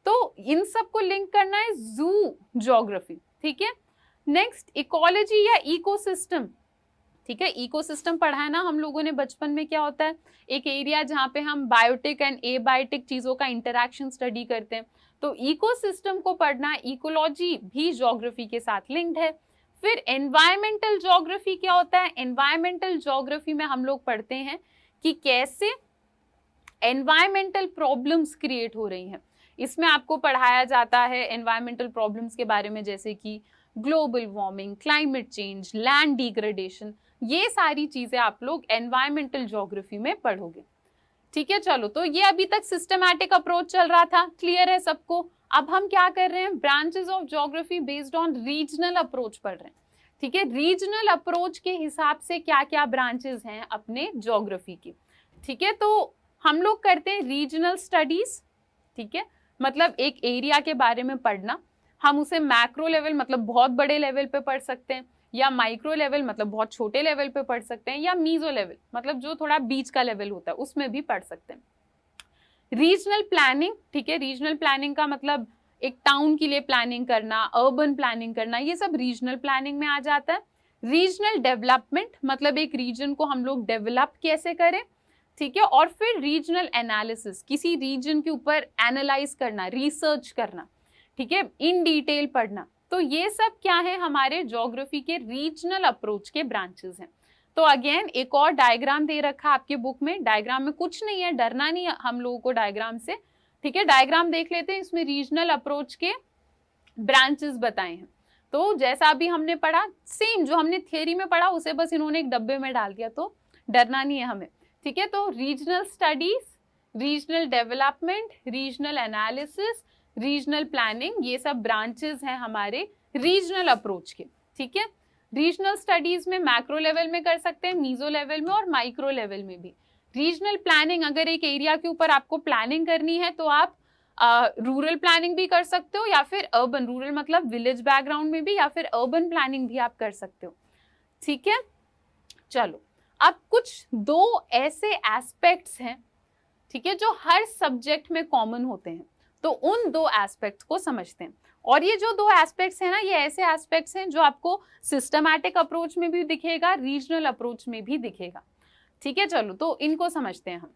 तो इन सब को लिंक करना है जू ज्योग्राफी, ठीक है। नेक्स्ट इकोलॉजी या इकोसिस्टम, ठीक है, इकोसिस्टम पढ़ा है ना हम लोगों ने बचपन में, क्या होता है, एक एरिया जहाँ पे हम बायोटिक एंड एबायोटिक चीजों का इंटरैक्शन स्टडी करते हैं, तो इकोसिस्टम को पढ़ना, इकोलॉजी भी ज्योग्राफी के साथ लिंक्ड है। फिर एनवायरमेंटल ज्योग्राफी क्या होता है, एनवायरमेंटल ज्योग्राफी में हम लोग पढ़ते हैं कि कैसे एनवायरमेंटल प्रॉब्लम्स क्रिएट हो रही हैं, इसमें आपको पढ़ाया जाता है एनवायरमेंटल प्रॉब्लम्स के बारे में, जैसे कि global warming, climate change, land degradation, ये सारी चीजें आप लोग एनवायरमेंटल ज्योग्राफी में पढ़ोगे, ठीक है। चलो, तो ये अभी तक सिस्टमैटिक अप्रोच चल रहा था, क्लियर है सबको। अब हम क्या कर रहे हैं, branches of geography based on regional approach पढ़ रहे हैं, ठीक है। रीजनल अप्रोच के हिसाब से क्या क्या ब्रांचेस हैं अपने ज्योग्राफी की, ठीक है। तो हम लोग करते हैं रीजनल स्टडीज, ठीक है, मतलब एक एरिया के बारे में पढ़ना, हम उसे मैक्रो लेवल मतलब बहुत बड़े लेवल पे पढ़ सकते हैं, या माइक्रो लेवल मतलब बहुत छोटे लेवल पे पढ़ सकते हैं, या मीजो लेवल मतलब जो थोड़ा बीच का लेवल होता है उसमें भी पढ़ सकते हैं। रीजनल प्लानिंग, ठीक है, रीजनल प्लानिंग का मतलब एक टाउन के लिए प्लानिंग करना, अर्बन प्लानिंग करना, ये सब रीजनल प्लानिंग में आ जाता है। रीजनल डेवलपमेंट मतलब एक रीजन को हम लोग डेवलप कैसे करें, ठीक है, और फिर रीजनल एनालिसिस, किसी रीजन के ऊपर एनालाइज करना, रिसर्च करना, ठीक है, इन डिटेल पढ़ना। तो ये सब क्या है, हमारे ज्योग्राफी के रीजनल अप्रोच के ब्रांचेस हैं। तो अगेन एक और डायग्राम दे रखा आपके बुक में, डायग्राम में कुछ नहीं है, डरना नहीं है हम लोगों को डायग्राम से, ठीक है। डायग्राम देख लेते हैं, इसमें रीजनल अप्रोच के ब्रांचेस बताए हैं। तो जैसा अभी हमने पढ़ा, सेम जो हमने थियरी में पढ़ा उसे बस इन्होंने एक डब्बे में डाल दिया, तो डरना नहीं है हमें, ठीक है। तो regional studies, regional development, regional analysis, regional planning, ये सब ब्रांचेस हैं हमारे रीजनल अप्रोच के, ठीक है। रीजनल स्टडीज में मैक्रो लेवल में कर सकते हैं, मीजो लेवल में और माइक्रो लेवल में भी। रीजनल प्लानिंग, अगर एक एरिया के ऊपर आपको प्लानिंग करनी है तो आप रूरल प्लानिंग भी कर सकते हो, या फिर अर्बन, रूरल मतलब विलेज बैकग्राउंड में भी, या फिर अर्बन प्लानिंग भी आप कर सकते हो, ठीक है। चलो, अब कुछ दो ऐसे एस्पेक्ट्स हैं, ठीक है, जो हर सब्जेक्ट में कॉमन होते हैं, तो उन दो एस्पेक्ट्स को समझते हैं। और ये जो दो एस्पेक्ट्स हैं ना, ये ऐसे एस्पेक्ट्स हैं जो आपको सिस्टमैटिक अप्रोच में भी दिखेगा, रीजनल अप्रोच में भी दिखेगा, ठीक है। चलो, तो इनको समझते हैं हम।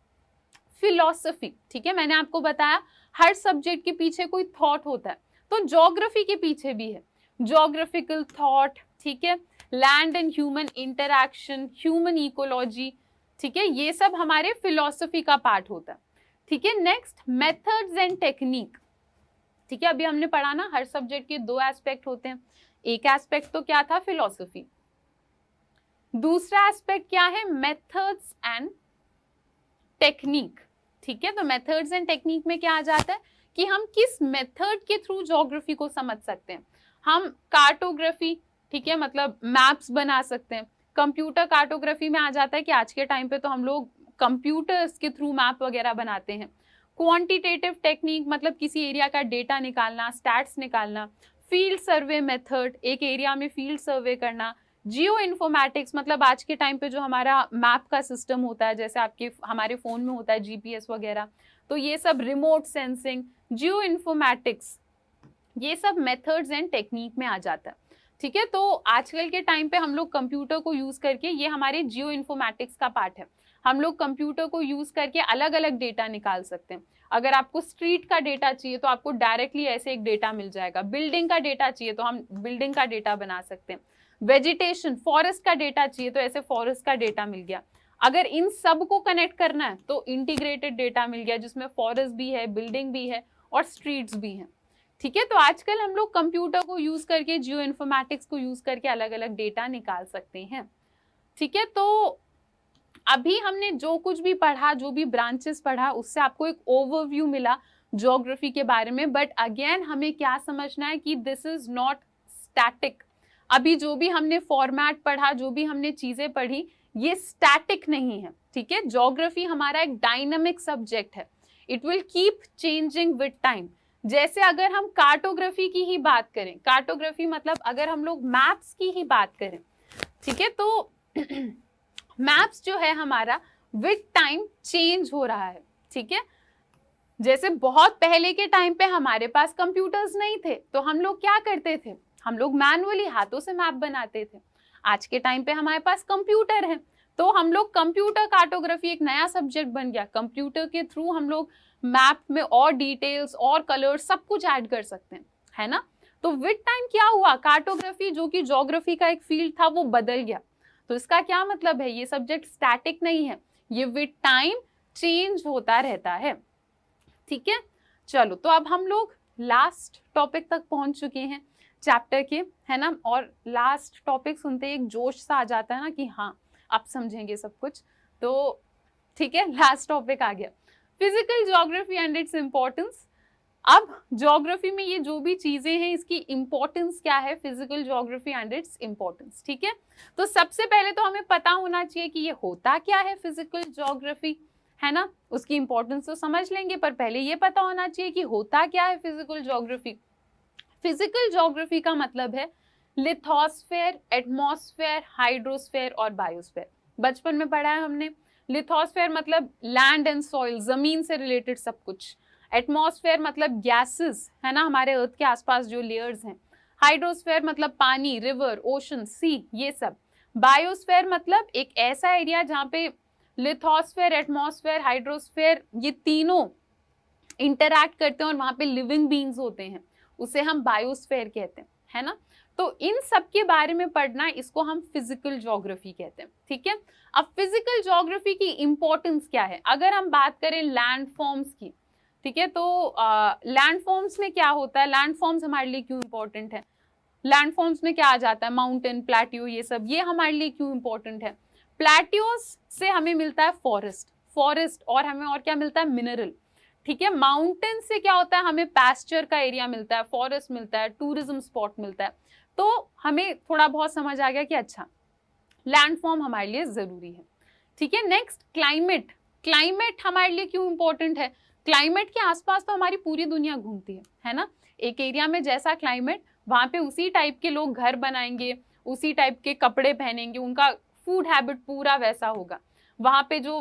फिलॉसफी, ठीक है, मैंने आपको बताया हर सब्जेक्ट के पीछे कोई थॉट होता है, तो ज्योग्राफी के पीछे भी है ज्योग्राफिकल थॉट, ठीक है। Land and human interaction, human ecology, ठीक है, ये सब हमारे फिलॉसफी का पार्ट होता है, ठीक है। नेक्स्ट, मेथड्स एंड टेक्निक, ठीक है, अभी हमने पढ़ा ना हर सब्जेक्ट के दो एस्पेक्ट होते हैं, एक एस्पेक्ट तो क्या था, फिलॉसफी, दूसरा एस्पेक्ट क्या है, मेथड्स एंड टेक्निक, ठीक है। तो मेथड्स एंड टेक्निक में क्या आ जाता है कि हम किस मेथड के थ्रू ज्योग्राफी को समझ सकते हैं। हम कार्टोग्राफी, ठीक है, मतलब मैप्स बना सकते हैं। कंप्यूटर कार्टोग्राफी में आ जाता है कि आज के टाइम पे तो हम लोग कंप्यूटर्स के थ्रू मैप वगैरह बनाते हैं। क्वांटिटेटिव टेक्निक मतलब किसी एरिया का डेटा निकालना, स्टैट्स निकालना। फील्ड सर्वे मेथड, एक एरिया में फील्ड सर्वे करना। जियो इन्फॉर्मेटिक्स मतलब आज के टाइम पे जो हमारा मैप का सिस्टम होता है, जैसे आपके हमारे फोन में होता है जीपीएस वगैरह, तो ये सब रिमोट सेंसिंग, जियो इन्फॉर्मेटिक्स, ये सब मेथड्स एंड टेक्निक में आ जाता है, ठीक है। तो आजकल के टाइम पे हम लोग कंप्यूटर को यूज करके, ये हमारे जियो इन्फॉर्मेटिक्स का पार्ट है, हम लोग कंप्यूटर को यूज करके अलग अलग डेटा निकाल सकते हैं। अगर आपको स्ट्रीट का डेटा चाहिए तो आपको डायरेक्टली ऐसे एक डेटा मिल जाएगा। बिल्डिंग का डेटा चाहिए तो हम बिल्डिंग का डेटा बना सकते हैं। वेजिटेशन, फॉरेस्ट का डेटा चाहिए तो ऐसे फॉरेस्ट का डेटा मिल गया। अगर इन सब को कनेक्ट करना है तो इंटीग्रेटेड डेटा मिल गया, जिसमें फॉरेस्ट भी है, बिल्डिंग भी है और स्ट्रीट्स भी हैं, ठीक है। तो आजकल हम लोग कंप्यूटर को यूज करके, जियो इन्फॉर्मेटिक्स को यूज करके अलग अलग डेटा निकाल सकते हैं, ठीक है। तो अभी हमने जो कुछ भी पढ़ा, जो भी ब्रांचेस पढ़ा, उससे आपको एक ओवरव्यू मिला ज्योग्राफी के बारे में। बट अगेन हमें क्या समझना है कि दिस इज नॉट स्टैटिक। अभी जो भी हमने फॉर्मेट पढ़ा, जो भी हमने चीजें पढ़ी, ये स्टैटिक नहीं है, ठीक है। ज्योग्राफी हमारा एक डायनामिक सब्जेक्ट है, it will keep changing with time. जैसे अगर हम कार्टोग्राफी की ही बात करें, कार्टोग्राफी मतलब अगर हम लोग मैप्स की ही बात करें, ठीक है, तो मैप्स जो है हमारा विद टाइम चेंज हो रहा है, ठीक है। जैसे बहुत पहले के टाइम पे हमारे पास कंप्यूटर्स नहीं थे, तो हम लोग क्या करते थे, हम लोग मैनुअली हाथों से मैप बनाते थे। आज के टाइम पे हमारे पास कंप्यूटर है, तो हम लोग कंप्यूटर कार्टोग्राफी एक नया सब्जेक्ट बन गया। कंप्यूटर के थ्रू हम लोग मैप में और डिटेल्स और कलर्स सब कुछ ऐड कर सकते हैं, है ना। तो विद टाइम क्या हुआ, कार्टोग्राफी जो कि ज्योग्राफी का एक फील्ड था वो बदल गया। तो इसका क्या मतलब है, ये सब्जेक्ट स्टैटिक नहीं है, ये विद टाइम चेंज होता रहता है, ठीक है। चलो, तो अब हम लोग लास्ट टॉपिक तक पहुंच चुके हैं चैप्टर के, है ना। और लास्ट टॉपिक सुनते ही एक जोश सा आ जाता है ना कि हाँ अब समझेंगे सब कुछ, तो ठीक है, लास्ट टॉपिक आ गया, physical geography and its importance. अब ज्योग्राफी में ये जो भी चीजें हैं, इसकी इंपॉर्टेंस क्या है, physical geography and its importance, ठीक है। तो सबसे पहले तो हमें पता होना चाहिए कि ये होता क्या है फिजिकल ज्योग्राफी, है ना। उसकी इंपॉर्टेंस तो समझ लेंगे, पर पहले ये पता होना चाहिए कि होता क्या है फिजिकल ज्योग्राफी। फिजिकल ज्योग्राफी का मतलब है लिथोस्फेयर, एटमॉस्फेयर, हाइड्रोस्फेयर और बायोस्फेयर। बचपन में पढ़ा है हमने। लिथोस्फेयर मतलब लैंड एंड सॉइल, जमीन से रिलेटेड सब कुछ। एटमॉस्फेयर मतलब गैसेस, है ना, हमारे अर्थ के आसपास जो लेयर्स हैं। हाइड्रोस्फेयर मतलब पानी, रिवर, ओशन, सी, ये सब। बायोस्फेयर मतलब एक ऐसा एरिया जहाँ पे लिथोस्फेयर, एटमॉस्फेयर, हाइड्रोस्फेयर, ये तीनों इंटरैक्ट करते हैं और वहां पे लिविंग बीइंग्स होते हैं, उसे हम बायोस्फेयर कहते हैं, है ना। तो इन सब के बारे में पढ़ना, इसको हम फिजिकल ज्योग्राफी कहते हैं, ठीक है। अब फिजिकल ज्योग्राफी की इंपॉर्टेंस क्या है, अगर हम बात करें लैंडफॉर्म्स की, ठीक है, तो लैंडफॉर्म्स में क्या होता है, लैंडफॉर्म्स हमारे लिए क्यों इंपॉर्टेंट है, लैंडफॉर्म्स में क्या आ जाता है, माउंटेन, प्लेट्यू, ये सब, ये हमारे लिए क्यों इंपॉर्टेंट है। प्लेट्यूज से हमें मिलता है फॉरेस्ट और हमें और क्या मिलता है, मिनरल, ठीक है। माउंटेन से क्या होता है, हमें पैस्चर का एरिया मिलता है, फॉरेस्ट मिलता है, टूरिज्म स्पॉट मिलता है। तो हमें थोड़ा बहुत समझ आ गया कि अच्छा लैंडफॉर्म हमारे लिए जरूरी है, ठीक है। नेक्स्ट क्लाइमेट, क्लाइमेट हमारे लिए क्यों इंपॉर्टेंट है, क्लाइमेट के आसपास तो हमारी पूरी दुनिया घूमती है ना। एक एरिया में जैसा क्लाइमेट, वहां पे उसी टाइप के लोग घर बनाएंगे, उसी टाइप के कपड़े पहनेंगे, उनका फूड हैबिट पूरा वैसा होगा, वहां पे जो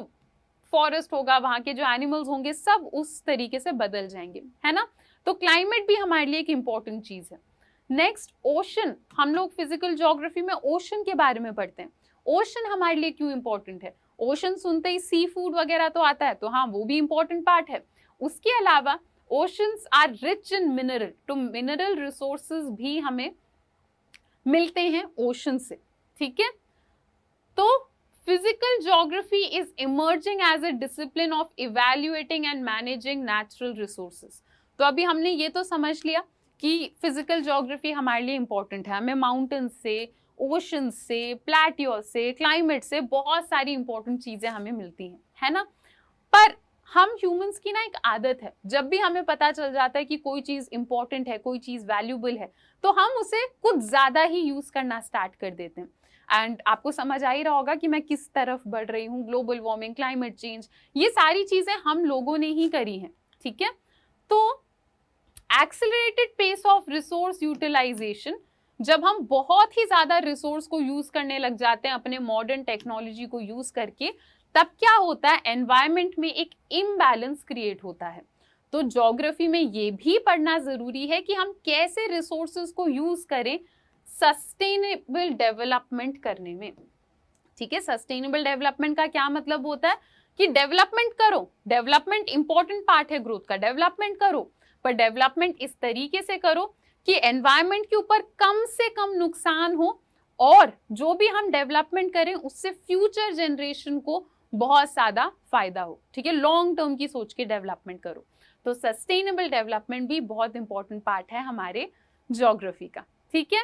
फॉरेस्ट होगा, वहां के जो एनिमल्स होंगे, सब उस तरीके से बदल जाएंगे, है ना। तो क्लाइमेट भी हमारे लिए एक इंपॉर्टेंट चीज है। नेक्स्ट ओशन, हम लोग फिजिकल ज्योग्राफी में ओशन के बारे में पढ़ते हैं। ओशन हमारे लिए क्यों इंपॉर्टेंट है, ओशन सुनते ही सी फूड वगैरह तो आता है, तो हाँ वो भी इंपॉर्टेंट पार्ट है। उसके अलावा oceans are rich in mineral, तो मिनरल रिसोर्सेज भी हमें मिलते हैं ओशन से, ठीक है। तो physical geography is emerging as a discipline of evaluating and managing natural resources. तो अभी हमने ये तो समझ लिया कि फिजिकल ज्योग्राफी हमारे लिए इंपॉर्टेंट है, हमें माउंटेन्स से, ओशन से, प्लेट्यू से, क्लाइमेट से बहुत सारी इंपॉर्टेंट चीजें हमें मिलती हैं, है ना। पर हम ह्यूमंस की ना एक आदत है, जब भी हमें पता चल जाता है कि कोई चीज इंपॉर्टेंट है, कोई चीज वैल्यूबल है, तो हम उसे कुछ ज्यादा ही यूज करना स्टार्ट कर देते हैं। एंड आपको समझ आ ही रहा होगा कि मैं किस तरफ बढ़ रही हूँ, ग्लोबल वार्मिंग, क्लाइमेट चेंज, ये सारी चीजें हम लोगों ने ही करी हैं, ठीक है। तो accelerated pace of resource utilization, जब हम बहुत ही ज्यादा रिसोर्स को यूज करने लग जाते हैं अपने मॉडर्न टेक्नोलॉजी को यूज करके, तब क्या होता है, एनवायरमेंट में एक इम्बैलेंस क्रिएट होता है। तो ज्योग्राफी में ये भी पढ़ना जरूरी है कि हम कैसे रिसोर्सेज को यूज करें सस्टेनेबल डेवलपमेंट करने में, ठीक है। सस्टेनेबल डेवलपमेंट का क्या मतलब होता है कि डेवलपमेंट करो, डेवलपमेंट इंपॉर्टेंट पार्ट है ग्रोथ का, डेवलपमेंट करो, पर डेवलपमेंट इस तरीके से करो कि एनवायरमेंट के ऊपर कम से कम नुकसान हो, और जो भी हम डेवलपमेंट करें उससे फ्यूचर जनरेशन को बहुत ज्यादा फायदा हो, ठीक है। लॉन्ग टर्म की सोच के डेवलपमेंट करो। तो सस्टेनेबल डेवलपमेंट भी बहुत इंपॉर्टेंट पार्ट है हमारे ज्योग्राफी का, ठीक है।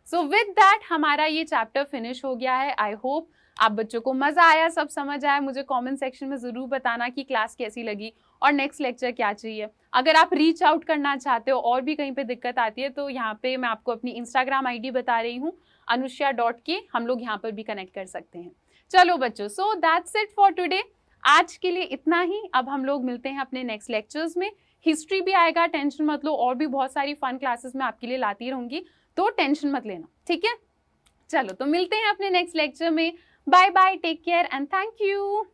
सो विद दैट हमारा ये चैप्टर फिनिश हो गया है। आई होप आप बच्चों को मजा आया, सब समझ आया। मुझे कमेंट सेक्शन में जरूर बताना कि क्लास कैसी लगी और नेक्स्ट लेक्चर क्या चाहिए। अगर आप रीच आउट करना चाहते हो और भी कहीं पे दिक्कत आती है, तो यहाँ पे मैं आपको अपनी इंस्टाग्राम आईडी बता रही हूँ, anushya.k, हम लोग यहाँ पर भी कनेक्ट कर सकते हैं। चलो बच्चों, so that's it for today. आज के लिए इतना ही। अब हम लोग मिलते हैं अपने नेक्स्ट लेक्चर्स में। हिस्ट्री भी आएगा, टेंशन मत लो, और भी बहुत सारी फन क्लासेस मैं आपके लिए लाती रहूंगी, तो टेंशन मत लेना, ठीक है। चलो तो मिलते हैं अपने नेक्स्ट लेक्चर में। Bye bye, take care and thank you.